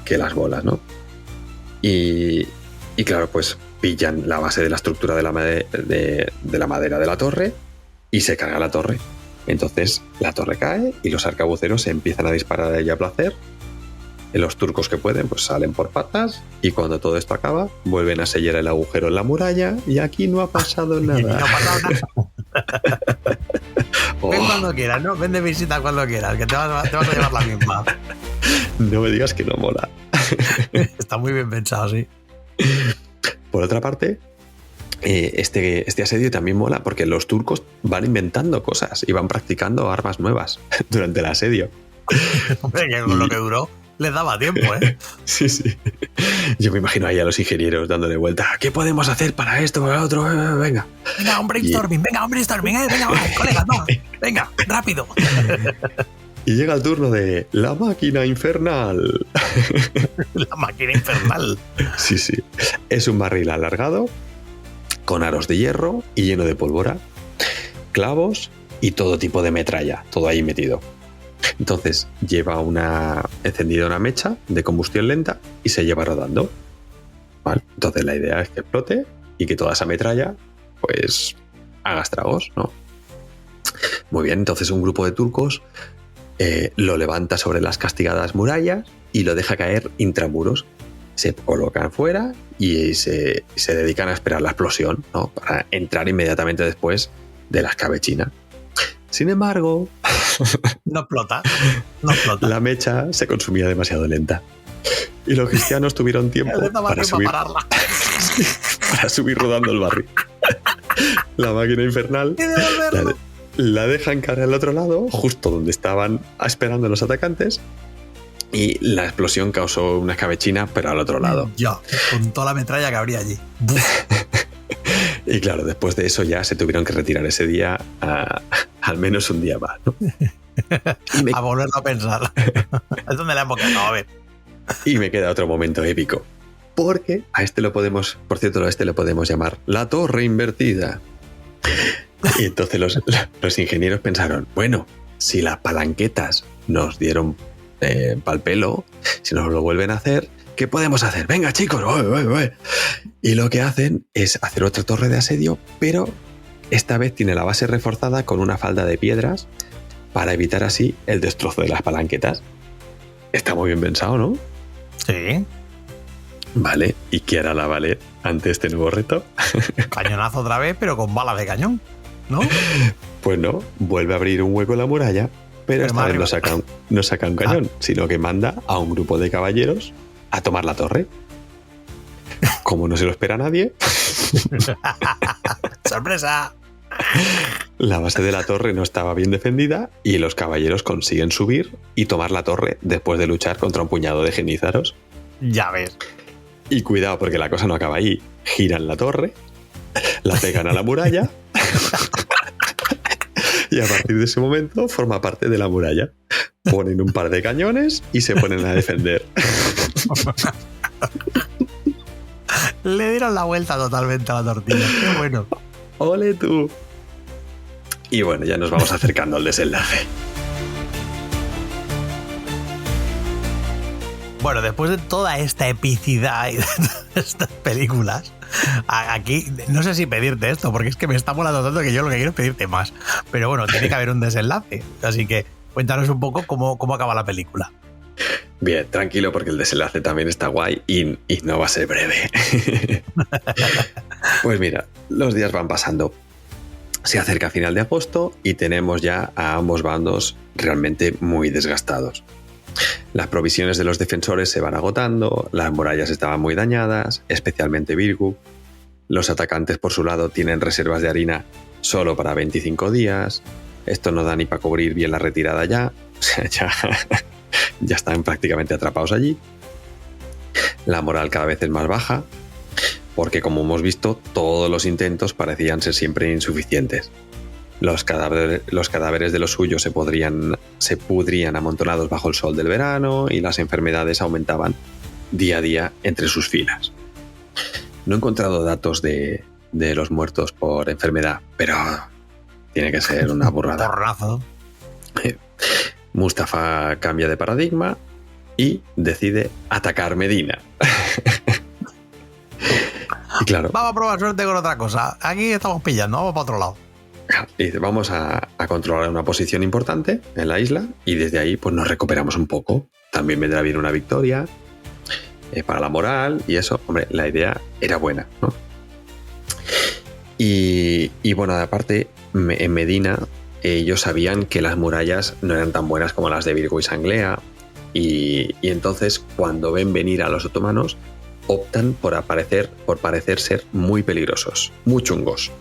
Speaker 2: que las bolas, ¿no? Y claro, pues pillan la base de la estructura de la madera de la torre y se carga la torre. Entonces la torre cae y los arcabuceros se empiezan a disparar a ella a placer. Los turcos que pueden pues salen por patas y cuando todo esto acaba vuelven a sellar el agujero en la muralla y aquí no ha pasado nada.
Speaker 1: No ha pasado nada. Ven cuando quieras, ¿no? Ven de visita cuando quieras, que te vas a llevar la misma.
Speaker 2: No me digas que no mola.
Speaker 1: Está muy bien pensado, sí.
Speaker 2: Por otra parte, este asedio también mola porque los turcos van inventando cosas y van practicando armas nuevas durante el asedio.
Speaker 1: Hombre, que con lo que duró les daba tiempo, ¿eh?
Speaker 2: Sí. Yo me imagino ahí a los ingenieros dándole vuelta. ¿Qué podemos hacer para esto, para lo otro? Venga.
Speaker 1: Venga, un brainstorming, venga, colegas, no. Venga, rápido.
Speaker 2: Y llega el turno de la máquina infernal.
Speaker 1: La máquina infernal.
Speaker 2: Sí. Es un barril alargado, con aros de hierro y lleno de pólvora, clavos y todo tipo de metralla, todo ahí metido. Entonces lleva encendida una mecha de combustión lenta y se lleva rodando. ¿Vale? Entonces la idea es que explote y que toda esa metralla pues haga estragos, ¿no? Muy bien, entonces un grupo de turcos lo levanta sobre las castigadas murallas y lo deja caer intramuros. Se colocan fuera y se dedican a esperar la explosión, ¿no? Para entrar inmediatamente después de la escabechina. Sin embargo,
Speaker 1: no explota.
Speaker 2: La mecha se consumía demasiado lenta. Y los cristianos tuvieron tiempo para subir rodando el barril. La máquina infernal la dejan caer al otro lado, justo donde estaban esperando los atacantes, y la explosión causó una escabechina, pero al otro lado.
Speaker 1: Ya, con toda la metralla que habría allí.
Speaker 2: Y claro, después de eso ya se tuvieron que retirar ese día al menos un día más, ¿no?
Speaker 1: A volverlo a pensar. Es donde le hemos quedado, a ver.
Speaker 2: Y me queda otro momento épico. Porque a este lo podemos llamar la torre invertida. Y entonces los ingenieros pensaron, bueno, si las palanquetas nos dieron pa'l pelo, si nos lo vuelven a hacer, ¿qué podemos hacer? Venga, chicos, voy. Y lo que hacen es hacer otra torre de asedio, pero esta vez tiene la base reforzada con una falda de piedras para evitar así el destrozo de las palanquetas. Está muy bien pensado, ¿no?
Speaker 1: Sí.
Speaker 2: Vale, ¿y qué hará la Valer ante este nuevo reto?
Speaker 1: Cañonazo otra vez, pero con balas de cañón, ¿no?
Speaker 2: Pues no, vuelve a abrir un hueco en la muralla, pero esta vez no saca un cañón, sino que manda a un grupo de caballeros a tomar la torre. Como no se lo espera nadie.
Speaker 1: ¡Sorpresa!
Speaker 2: La base de la torre no estaba bien defendida y los caballeros consiguen subir y tomar la torre después de luchar contra un puñado de genízaros.
Speaker 1: Ya ves.
Speaker 2: Y cuidado, porque la cosa no acaba ahí. Giran la torre, la pegan a la muralla y a partir de ese momento forma parte de la muralla. Ponen un par de cañones y se ponen a defender.
Speaker 1: Le dieron la vuelta totalmente a la tortilla. Qué bueno.
Speaker 2: ¡Ole tú! Y bueno, ya nos vamos acercando al desenlace.
Speaker 1: Bueno, después de toda esta epicidad y de estas películas, aquí no sé si pedirte esto, porque es que me está molando tanto que yo lo que quiero es pedirte más. Pero bueno, tiene que haber un desenlace. Así que cuéntanos un poco cómo acaba la película.
Speaker 2: Bien, tranquilo, porque el desenlace también está guay y no va a ser breve. Pues mira, los días van pasando. Se acerca final de agosto y tenemos ya a ambos bandos realmente muy desgastados. Las provisiones de los defensores se van agotando, las murallas estaban muy dañadas, especialmente Virgu. Los atacantes, por su lado, tienen reservas de harina solo para 25 días. Esto no da ni para cubrir bien la retirada ya. O sea, ya están prácticamente atrapados allí. La moral cada vez es más baja, porque como hemos visto, todos los intentos parecían ser siempre insuficientes. Los cadáveres de los suyos se pudrían amontonados bajo el sol del verano y las enfermedades aumentaban día a día entre sus filas. No he encontrado datos de los muertos por enfermedad, pero tiene que ser una burrada.
Speaker 1: Porrazo.
Speaker 2: Mustafa cambia de paradigma y decide atacar Medina. Y claro,
Speaker 1: Vamos a probar suerte con otra cosa. Aquí estamos pillando, vamos para otro lado.
Speaker 2: dice, vamos a controlar una posición importante en la isla y desde ahí pues nos recuperamos un poco. También vendrá bien una victoria para la moral y eso. Hombre, la idea era buena, ¿no? Y bueno, aparte, en Medina ellos sabían que las murallas no eran tan buenas como las de Virgo y Sanglea y entonces cuando ven venir a los otomanos optan por parecer ser muy peligrosos, muy chungos.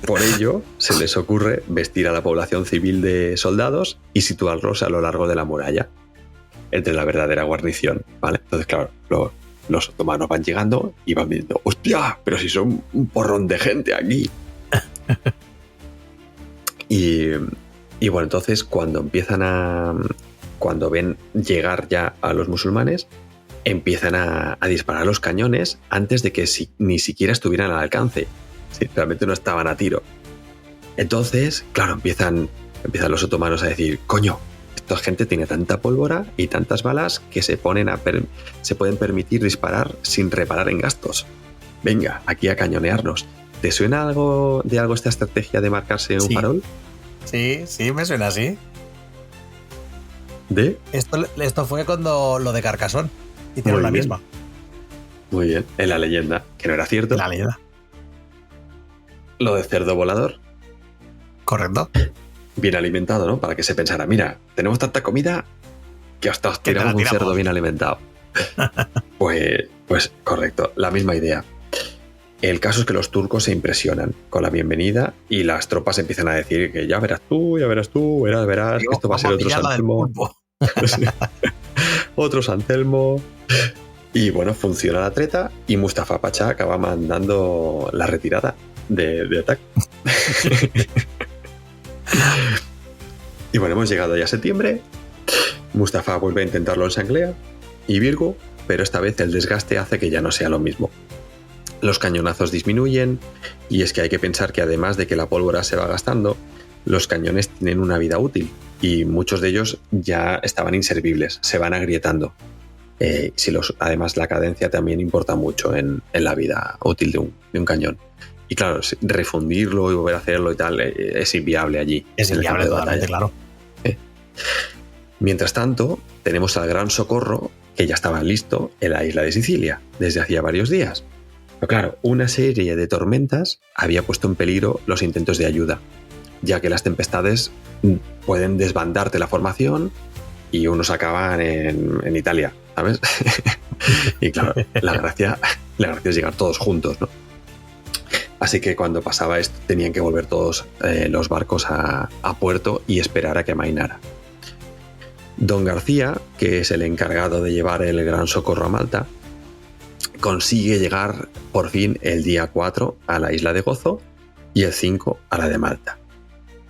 Speaker 2: Por ello, se les ocurre vestir a la población civil de soldados y situarlos a lo largo de la muralla, entre la verdadera guarnición, ¿vale? Entonces, claro, los otomanos van llegando y van viendo, ¡hostia! Pero si son un porrón de gente aquí. Y bueno, entonces cuando ven llegar ya a los musulmanes, empiezan a disparar los cañones antes de que ni siquiera estuvieran al alcance. Sí, realmente no estaban a tiro. Entonces, claro, empiezan los otomanos a decir, coño, esta gente tiene tanta pólvora y tantas balas que se pueden permitir disparar sin reparar en gastos. Venga, aquí a cañonearnos. ¿Te suena algo esta estrategia de marcarse un farol?
Speaker 1: Sí, me suena así.
Speaker 2: ¿De?
Speaker 1: Esto fue cuando lo de Carcassonne. Hicieron
Speaker 2: Muy
Speaker 1: la
Speaker 2: bien.
Speaker 1: misma.
Speaker 2: Muy bien. En la leyenda, que no era cierto.
Speaker 1: La leyenda.
Speaker 2: Lo de cerdo volador.
Speaker 1: Correcto.
Speaker 2: Bien alimentado, ¿no? Para que se pensara, mira, tenemos tanta comida que hasta os tiramos un cerdo bien alimentado. Pues correcto, la misma idea. El caso es que los turcos se impresionan con la bienvenida y las tropas empiezan a decir que ya verás tú, verás, que esto va a ser otro San Telmo. Sí. Otro San Telmo. Y bueno, funciona la treta y Mustafa Pachá acaba mandando la retirada de ataque. Y bueno, hemos llegado ya a septiembre. Mustafa vuelve a intentarlo en Sanglea y Virgo, pero esta vez el desgaste hace que ya no sea lo mismo. Los cañonazos disminuyen y es que hay que pensar que además de que la pólvora se va gastando, los cañones tienen una vida útil y muchos de ellos ya estaban inservibles, se van agrietando. Además la cadencia también importa mucho en la vida útil de un cañón. Y claro, refundirlo y volver a hacerlo y tal es inviable allí.
Speaker 1: Es inviable totalmente, claro.
Speaker 2: Mientras tanto, tenemos al Gran Socorro, que ya estaba listo en la isla de Sicilia desde hacía varios días. Pero claro, una serie de tormentas había puesto en peligro los intentos de ayuda, ya que las tempestades pueden desbandarte la formación y unos acaban en Italia, ¿sabes? Y claro, la gracia es llegar todos juntos, ¿no? Así que cuando pasaba esto tenían que volver todos los barcos a puerto y esperar a que amainara. Don García, que es el encargado de llevar el Gran Socorro a Malta, consigue llegar por fin el día 4 a la isla de Gozo y el 5 a la de Malta.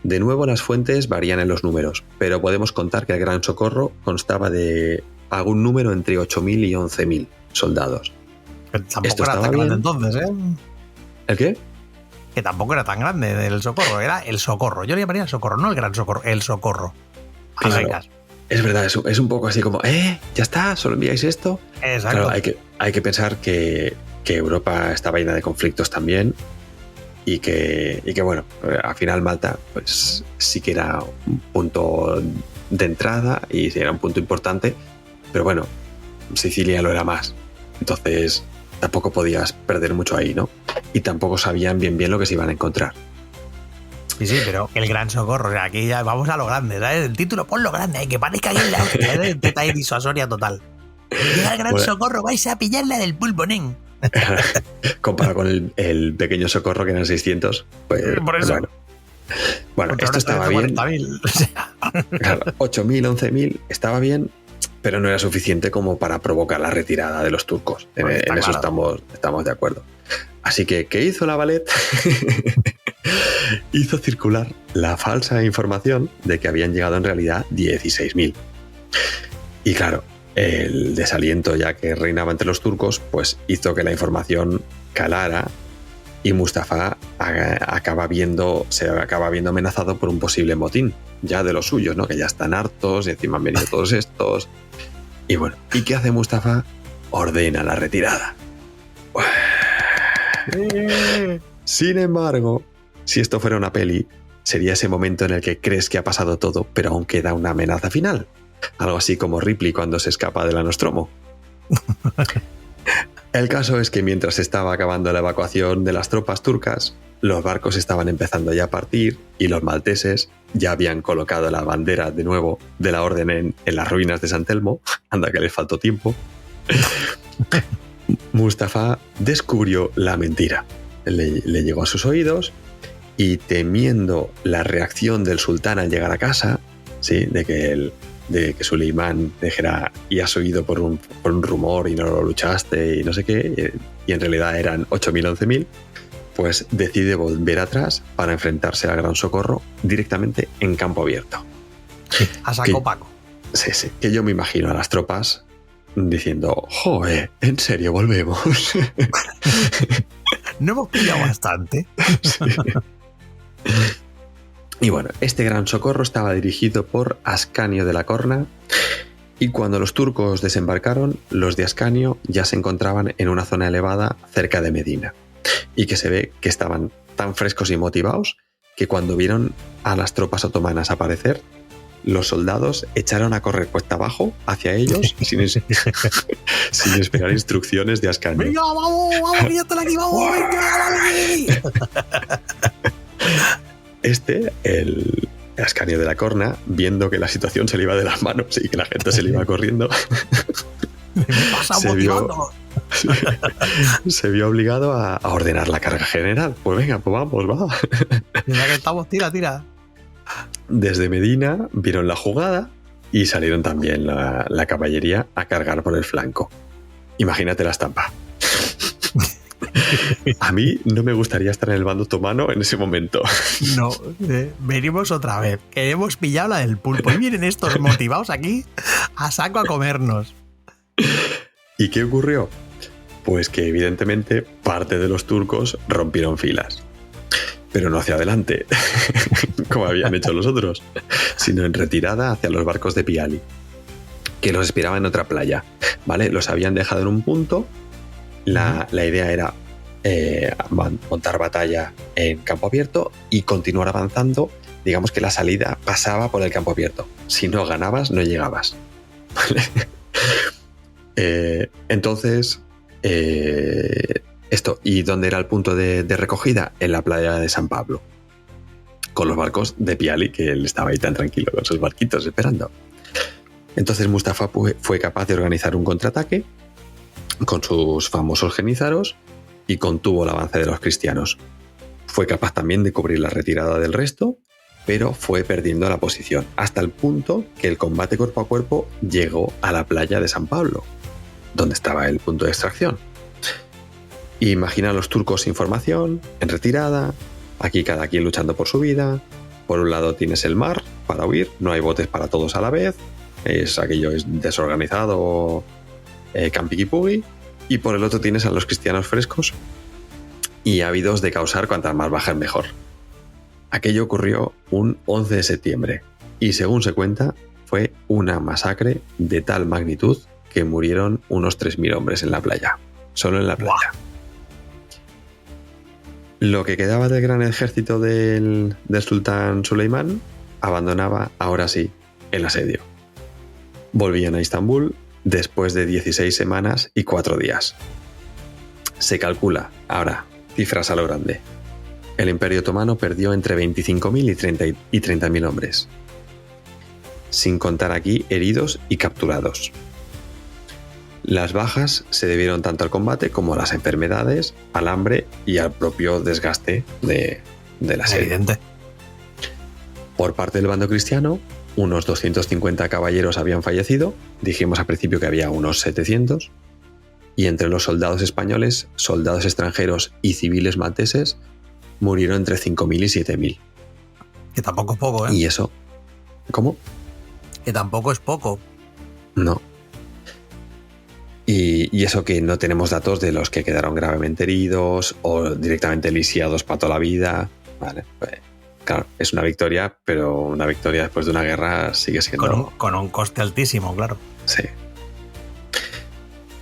Speaker 2: De nuevo las fuentes varían en los números, pero podemos contar que el Gran Socorro constaba de algún número entre 8.000 y 11.000 soldados.
Speaker 1: Pero tampoco era tan grande entonces, ¿eh?
Speaker 2: ¿El qué?
Speaker 1: Que tampoco era tan grande el Socorro, era el Socorro. Yo le llamaría el Socorro, no el Gran Socorro, el Socorro.
Speaker 2: Claro, es verdad, es un poco así como, ya está, solo enviáis esto.
Speaker 1: Exacto.
Speaker 2: Claro, hay que pensar que Europa estaba llena de conflictos también y que bueno, al final Malta pues sí que era un punto de entrada y sí era un punto importante, pero bueno, Sicilia lo era más. Entonces tampoco podías perder mucho ahí, ¿no? Y tampoco sabían bien lo que se iban a encontrar.
Speaker 1: Sí, pero el Gran Socorro, o sea, aquí ya vamos a lo grande, ¿sabes? El título, ponlo grande, que parezca ahí en la hostia, ¿eh? Teta y disuasoria total. Llega el Gran Socorro, vais a pillarla del pulpo, nen.
Speaker 2: Comparado con el pequeño Socorro, que eran 600, pues
Speaker 1: por eso.
Speaker 2: Bueno, esto estaba bien. 40.000. O sea. Claro, 8.000, 11.000 estaba bien, pero no era suficiente como para provocar la retirada de los turcos. En eso estamos de acuerdo. Así que, ¿qué hizo la Valette? Hizo circular la falsa información de que habían llegado en realidad 16.000. Y claro, el desaliento ya que reinaba entre los turcos, pues hizo que la información calara y Mustafa se acaba viendo amenazado por un posible motín, ya de los suyos, ¿no? Que ya están hartos y encima han venido todos estos. Y bueno, ¿y qué hace Mustafa? Ordena la retirada. Sin embargo, si esto fuera una peli, sería ese momento en el que crees que ha pasado todo, pero aún queda una amenaza final. Algo así como Ripley cuando se escapa de la Nostromo. El caso es que mientras estaba acabando la evacuación de las tropas turcas, los barcos estaban empezando ya a partir y los malteses ya habían colocado la bandera de nuevo de la orden en las ruinas de San Telmo. Anda que les faltó tiempo. Mustafa descubrió la mentira. Le llegó a sus oídos y, temiendo la reacción del sultán al llegar a casa, ¿sí? de que Suleimán dijera, y has oído por un rumor y no lo luchaste y no sé qué, y en realidad eran 8.000, 11.000, pues decide volver atrás para enfrentarse al Gran Socorro directamente en campo abierto.
Speaker 1: Sí, a saco Paco.
Speaker 2: Sí, que yo me imagino a las tropas diciendo, joder, ¿en serio volvemos?
Speaker 1: No hemos pillado bastante.
Speaker 2: Sí. Y bueno, este Gran Socorro estaba dirigido por Ascanio de la Corna, y cuando los turcos desembarcaron, los de Ascanio ya se encontraban en una zona elevada cerca de Medina, y que se ve que estaban tan frescos y motivados que cuando vieron a las tropas otomanas aparecer, los soldados echaron a correr cuesta abajo hacia ellos sin esperar instrucciones de Ascanio.
Speaker 1: ¡Venga, vamos, quítate aquí, vamos, venga, dale!
Speaker 2: El Ascanio de la Corna, viendo que la situación se le iba de las manos y que la gente se le iba corriendo, se vio obligado a ordenar la carga general. Pues venga, pues vamos, va.
Speaker 1: Ya que estamos, tira.
Speaker 2: Desde Medina vieron la jugada y salieron también la caballería a cargar por el flanco. Imagínate la estampa. A mí no me gustaría estar en el bando otomano en ese momento.
Speaker 1: No, venimos otra vez. Que hemos pillado la del pulpo y vienen estos motivados aquí a saco a comernos.
Speaker 2: ¿Y qué ocurrió? Pues que evidentemente parte de los turcos rompieron filas. Pero no hacia adelante, como habían hecho los otros, sino en retirada hacia los barcos de Piali, que los esperaban en otra playa, ¿vale? Los habían dejado en un punto. La idea era montar batalla en campo abierto y continuar avanzando. Digamos que la salida pasaba por el campo abierto. Si no ganabas, no llegabas. ¿Vale? Entonces... ¿y dónde era el punto de recogida? En la playa de San Pablo, con los barcos de Piali, que él estaba ahí tan tranquilo con sus barquitos esperando. Entonces Mustafa fue capaz de organizar un contraataque con sus famosos jenízaros y contuvo el avance de los cristianos. Fue capaz también de cubrir la retirada del resto, pero fue perdiendo la posición, hasta el punto que el combate cuerpo a cuerpo llegó a la playa de San Pablo, donde estaba el punto de extracción. Imagina a los turcos sin formación, en retirada, aquí cada quien luchando por su vida. Por un lado tienes el mar para huir, no hay botes para todos a la vez, es desorganizado, campiquipugui. Y por el otro tienes a los cristianos frescos y ávidos de causar cuantas más bajas mejor. Aquello ocurrió un 11 de septiembre y, según se cuenta, fue una masacre de tal magnitud que murieron unos 3.000 hombres en la playa, solo en la playa. ¡Wow! Lo que quedaba del gran ejército del sultán Suleimán abandonaba, ahora sí, el asedio. Volvían a Istambul después de 16 semanas y 4 días. Se calcula, ahora, cifras a lo grande. El Imperio Otomano perdió entre 25.000 y 30.000 hombres, sin contar aquí heridos y capturados. Las bajas se debieron tanto al combate como a las enfermedades, al hambre y al propio desgaste de la serie.
Speaker 1: Evidente.
Speaker 2: Por parte del bando cristiano, unos 250 caballeros habían fallecido. Dijimos al principio que había unos 700. Y entre los soldados españoles, soldados extranjeros y civiles malteses, murieron entre 5.000 y 7.000.
Speaker 1: Que tampoco es poco, ¿eh?
Speaker 2: Y eso... ¿Cómo?
Speaker 1: Que tampoco es poco.
Speaker 2: No. Y eso que no tenemos datos de los que quedaron gravemente heridos o directamente lisiados para toda la vida. Vale, pues, claro, es una victoria, pero una victoria después de una guerra sigue siendo...
Speaker 1: Con un coste altísimo, claro.
Speaker 2: Sí.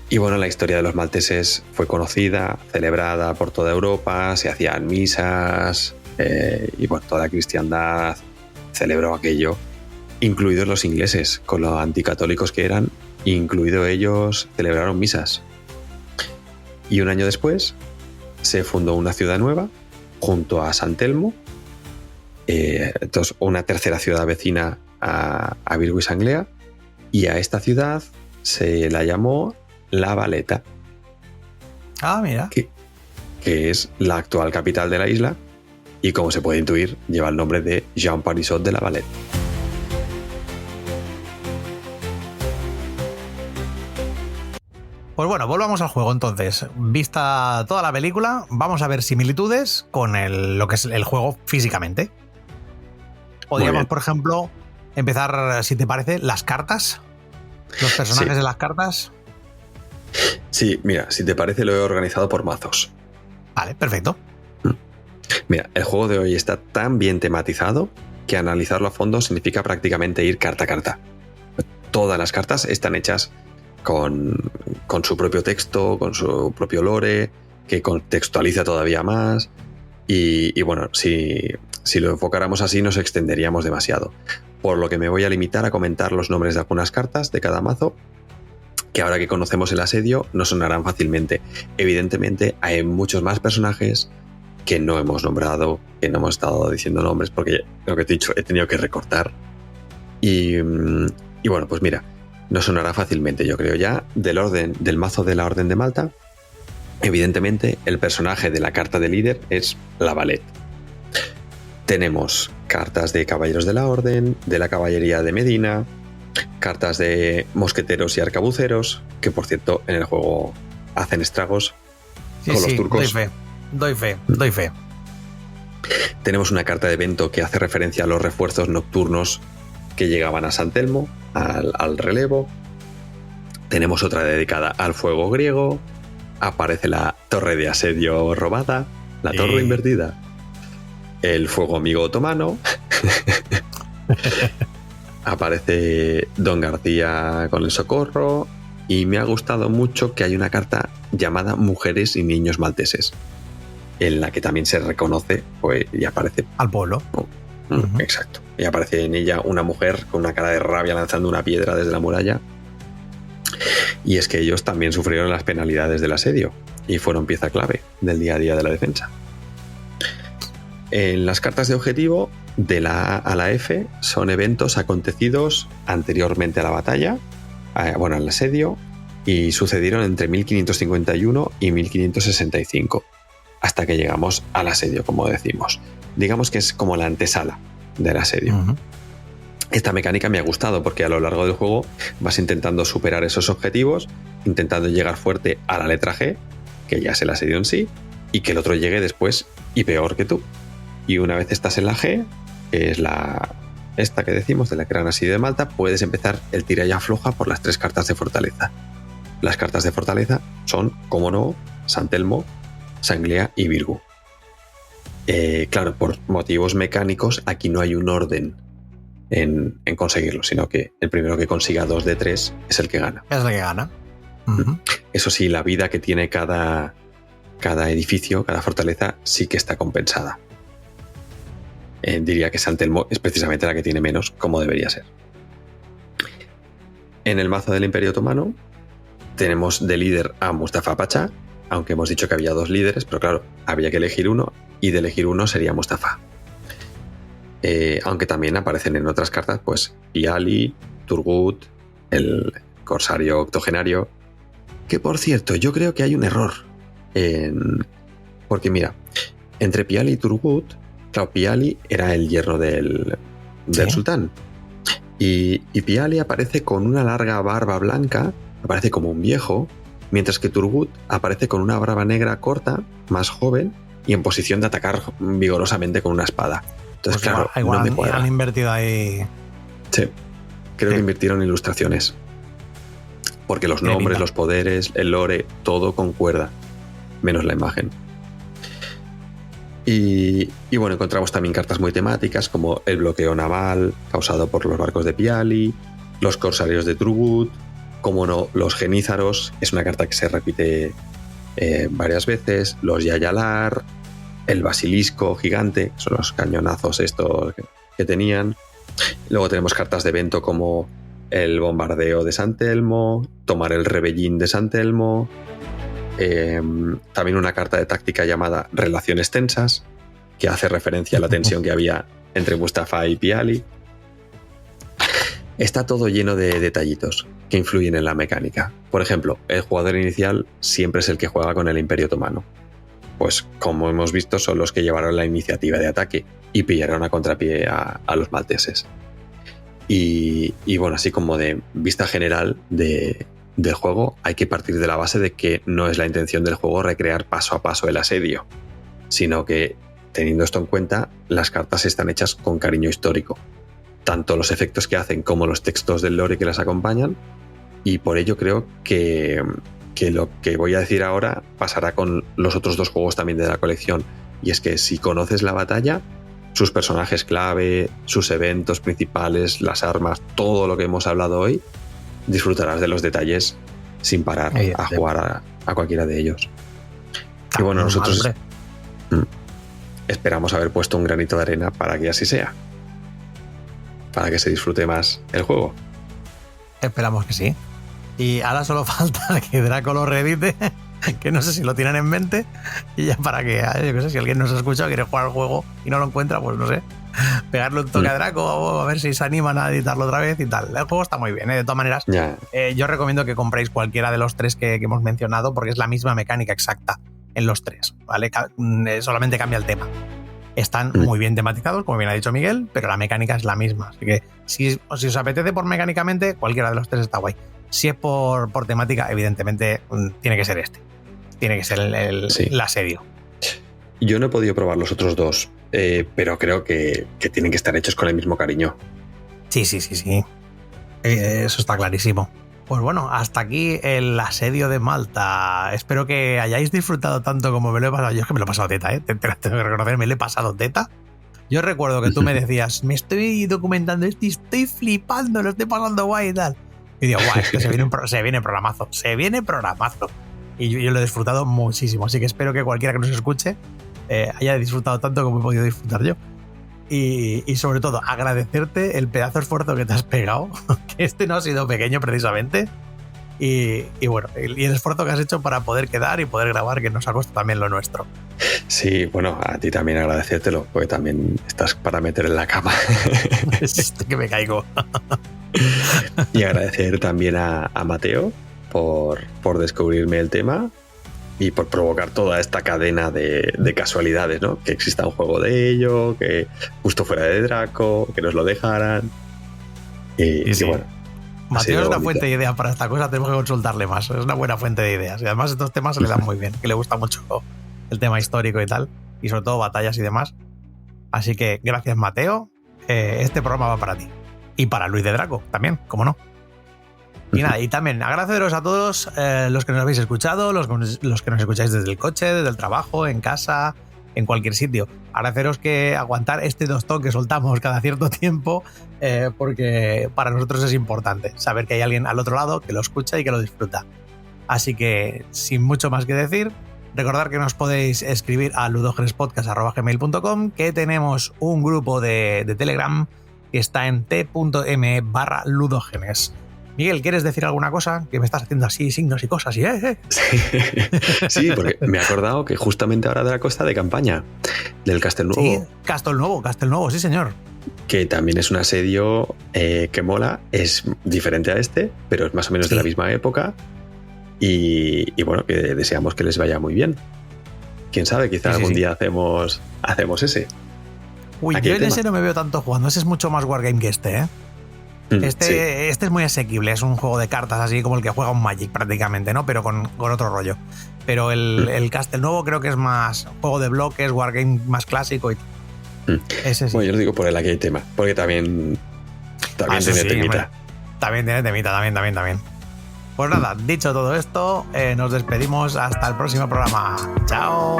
Speaker 2: Y bueno, la historia de los malteses fue conocida, celebrada por toda Europa, se hacían misas y bueno, toda la cristiandad celebró aquello, incluidos los ingleses, con lo anticatólicos que eran, incluido ellos, celebraron misas. Y un año después se fundó una ciudad nueva junto a San Telmo, entonces una tercera ciudad vecina a Virgo y Sanglea, y a esta ciudad se la llamó La Valeta.
Speaker 1: Ah, mira.
Speaker 2: Que es la actual capital de la isla y, como se puede intuir, lleva el nombre de Jean Parisot de La Valette.
Speaker 1: Pues bueno, volvamos al juego entonces. Vista toda la película, vamos a ver similitudes con lo que es el juego físicamente. Podríamos, por ejemplo, empezar, si te parece, las cartas. Los personajes de las cartas.
Speaker 2: Sí, mira, si te parece lo he organizado por mazos.
Speaker 1: Vale, perfecto.
Speaker 2: Mira, el juego de hoy está tan bien tematizado que analizarlo a fondo significa prácticamente ir carta a carta. Todas las cartas están hechas con su propio texto, con su propio lore, que contextualiza todavía más. Y bueno, si lo enfocáramos así nos extenderíamos demasiado. Por lo que me voy a limitar a comentar los nombres de algunas cartas de cada mazo, que ahora que conocemos el asedio nos sonarán fácilmente. Evidentemente hay muchos más personajes que no hemos nombrado, que no hemos estado diciendo nombres, porque lo que te he dicho, he tenido que recortar. Y bueno, pues mira, nos sonará fácilmente, yo creo ya, del mazo de la Orden de Malta. Evidentemente, el personaje de la carta de líder es La Valette. Tenemos cartas de Caballeros de la Orden, de la Caballería de Medina, cartas de mosqueteros y arcabuceros, que por cierto en el juego hacen estragos con los turcos.
Speaker 1: Doy fe.
Speaker 2: Tenemos una carta de evento que hace referencia a los refuerzos nocturnos que llegaban a San Telmo, al relevo. Tenemos otra dedicada al fuego griego. Aparece la torre de asedio robada, la torre invertida, el fuego amigo otomano. Aparece Don García con el socorro. Y me ha gustado mucho que hay una carta llamada Mujeres y Niños Malteses, en la que también se reconoce, pues, y aparece
Speaker 1: al pueblo.
Speaker 2: Exacto. Y aparece en ella una mujer con una cara de rabia lanzando una piedra desde la muralla. Y es que ellos también sufrieron las penalidades del asedio y fueron pieza clave del día a día de la defensa. En las cartas de objetivo, de la A a la F, son eventos acontecidos anteriormente a la batalla, al asedio, y sucedieron entre 1551 y 1565, hasta que llegamos al asedio, como decimos. Digamos que es como la antesala del asedio. Esta mecánica me ha gustado porque a lo largo del juego vas intentando superar esos objetivos, intentando llegar fuerte a la letra G, que ya es el asedio en sí, y que el otro llegue después y peor que tú. Y una vez estás en la G, que es esta que decimos de la Gran Asedio de Malta, puedes empezar el tira y afloja por las 3 cartas de fortaleza. Las cartas de fortaleza son, como no, San Telmo, Sanglea y Virgo. Claro, por motivos mecánicos aquí no hay un orden en conseguirlo, sino que el primero que consiga 2 de 3 es el que gana.
Speaker 1: Es el que gana.
Speaker 2: Eso sí, la vida que tiene cada edificio, cada fortaleza, sí que está compensada. Diría que San Telmo es precisamente la que tiene menos, como debería ser. En el mazo del Imperio Otomano tenemos de líder a Mustafa Pasha, aunque hemos dicho que había 2 líderes, pero claro, había que elegir uno, y de elegir uno sería Mustafa. Aunque también aparecen en otras cartas, pues Piali, Turgut, el corsario octogenario, que por cierto, yo creo que hay un error. Porque mira, entre Piali y Turgut, claro, Piali era el yerno del sultán. Y Piali aparece con una larga barba blanca, aparece como un viejo, mientras que Turgut aparece con una barba negra corta, más joven, y en posición de atacar vigorosamente con una espada. Entonces, pues claro,
Speaker 1: igual,
Speaker 2: no me cuadra.
Speaker 1: Han invertido ahí.
Speaker 2: Sí, creo que invirtieron ilustraciones. porque los nombres, los poderes, el lore, todo concuerda, menos la imagen. Y bueno, encontramos también cartas muy temáticas como el bloqueo naval causado por los barcos de Piali, los corsarios de Trubut, como no, los genízaros, es una carta que se repite varias veces, los Yayalar, el basilisco gigante, son los cañonazos estos que tenían. Luego tenemos cartas de evento como el bombardeo de San Telmo, tomar el rebellín de San Telmo, también una carta de táctica llamada Relaciones Tensas, que hace referencia a la tensión que había entre Mustafa y Piali. Está todo lleno de detallitos que influyen en la mecánica. Por ejemplo, el jugador inicial siempre es el que juega con el Imperio Otomano. Pues como hemos visto, son los que llevaron la iniciativa de ataque y pillaron a contrapié a los malteses. Y bueno, así como de vista general del juego, hay que partir de la base de que no es la intención del juego recrear paso a paso el asedio, sino que, teniendo esto en cuenta, las cartas están hechas con cariño histórico, tanto los efectos que hacen como los textos del lore que las acompañan, y por ello creo que lo que voy a decir ahora pasará con los otros dos juegos también de la colección, y es que si conoces la batalla, sus personajes clave, sus eventos principales, las armas, todo lo que hemos hablado hoy, disfrutarás de los detalles sin parar a jugar a cualquiera de ellos. Y bueno, nosotros esperamos haber puesto un granito de arena para que así sea, para que se disfrute más el juego.
Speaker 1: Esperamos que sí. Y ahora solo falta que Draco lo reedite, que no sé si lo tienen en mente, y ya para que, yo qué sé, si alguien nos escucha, quiere jugar al juego y no lo encuentra, pues no sé, pegarle un toque a Draco, a ver si se animan a editarlo otra vez y tal. El juego está muy bien, de todas maneras. Yo recomiendo que compréis cualquiera de los tres que hemos mencionado, porque es la misma mecánica exacta en los tres, ¿vale? Solamente cambia el tema. Están muy bien tematizados, como bien ha dicho Miguel, pero la mecánica es la misma. Así que si os apetece por mecánicamente, cualquiera de los tres está guay. Si es por temática, evidentemente tiene que ser este. Tiene que ser el asedio.
Speaker 2: Yo no he podido probar los otros dos, pero creo que tienen que estar hechos con el mismo cariño.
Speaker 1: Sí. Eso está clarísimo. Pues bueno, hasta aquí el asedio de Malta. Espero que hayáis disfrutado tanto como me lo he pasado. Yo es que me lo he pasado teta, ¿eh? Tengo que reconocer, me lo he pasado teta. Yo recuerdo que tú me decías, me estoy documentando esto y estoy flipando, lo estoy pasando guay y tal. Y digo, guay, es que se viene programazo. Y yo lo he disfrutado muchísimo. Así que espero que cualquiera que nos escuche haya disfrutado tanto como he podido disfrutar yo. Y sobre todo, agradecerte el pedazo de esfuerzo que te has pegado, que este no ha sido pequeño precisamente, y bueno, y el esfuerzo que has hecho para poder quedar y poder grabar, que nos ha costado también lo nuestro.
Speaker 2: Sí, bueno, a ti también agradecértelo, porque también estás para meter en la cama.
Speaker 1: Es que me caigo.
Speaker 2: Y agradecer también a Mateo por descubrirme el tema y por provocar toda esta cadena de casualidades, ¿no? Que exista un juego de ello, que justo fuera de Draco, que nos lo dejaran. Y bueno.
Speaker 1: Mateo es una fuente de ideas para esta cosa, tenemos que consultarle más. Es una buena fuente de ideas. Y además estos temas se le dan muy bien, que le gusta mucho el tema histórico y tal, y sobre todo batallas y demás. Así que gracias, Mateo. Este programa va para ti. Y para Luis de Draco también, ¿cómo no? Y nada, y también agradeceros a todos los que nos habéis escuchado, los que nos escucháis desde el coche, desde el trabajo, en casa, en cualquier sitio. Agradeceros que aguantar este tostón que soltamos cada cierto tiempo, porque para nosotros es importante saber que hay alguien al otro lado que lo escucha y que lo disfruta. Así que, sin mucho más que decir, recordad que nos podéis escribir a ludogenespodcast@gmail.com, que tenemos un grupo de Telegram que está en t.m/ludogenes. Miguel, ¿quieres decir alguna cosa? Que me estás haciendo así signos y cosas y
Speaker 2: Sí, porque me he acordado que justamente ahora de la costa de campaña del Castelnuovo.
Speaker 1: Sí, Castelnuovo, sí señor.
Speaker 2: Que también es un asedio que mola, es diferente a este, pero es más o menos de la misma época y bueno, que deseamos que les vaya muy bien. Quién sabe, quizá algún día hacemos ese.
Speaker 1: Uy, yo en ese no me veo tanto jugando, ese es mucho más wargame que este, ¿eh? Este es muy asequible, es un juego de cartas así como el que juega un Magic prácticamente, ¿no? Pero con otro rollo. Pero el Castelnuovo creo que es más juego de bloques, wargame más clásico y ese sí.
Speaker 2: Bueno, yo lo digo por el aquí hay tema, porque también tiene temita.
Speaker 1: También tiene temita, también. Pues nada, dicho todo esto, nos despedimos hasta el próximo programa. ¡Chao!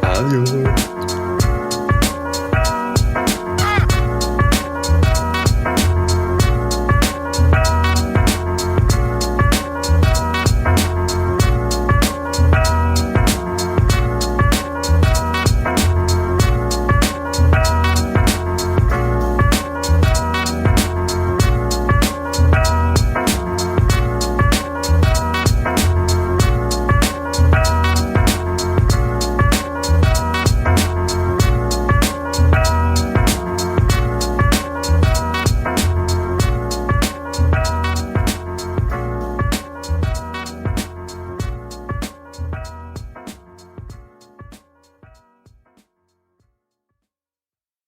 Speaker 2: Adiós.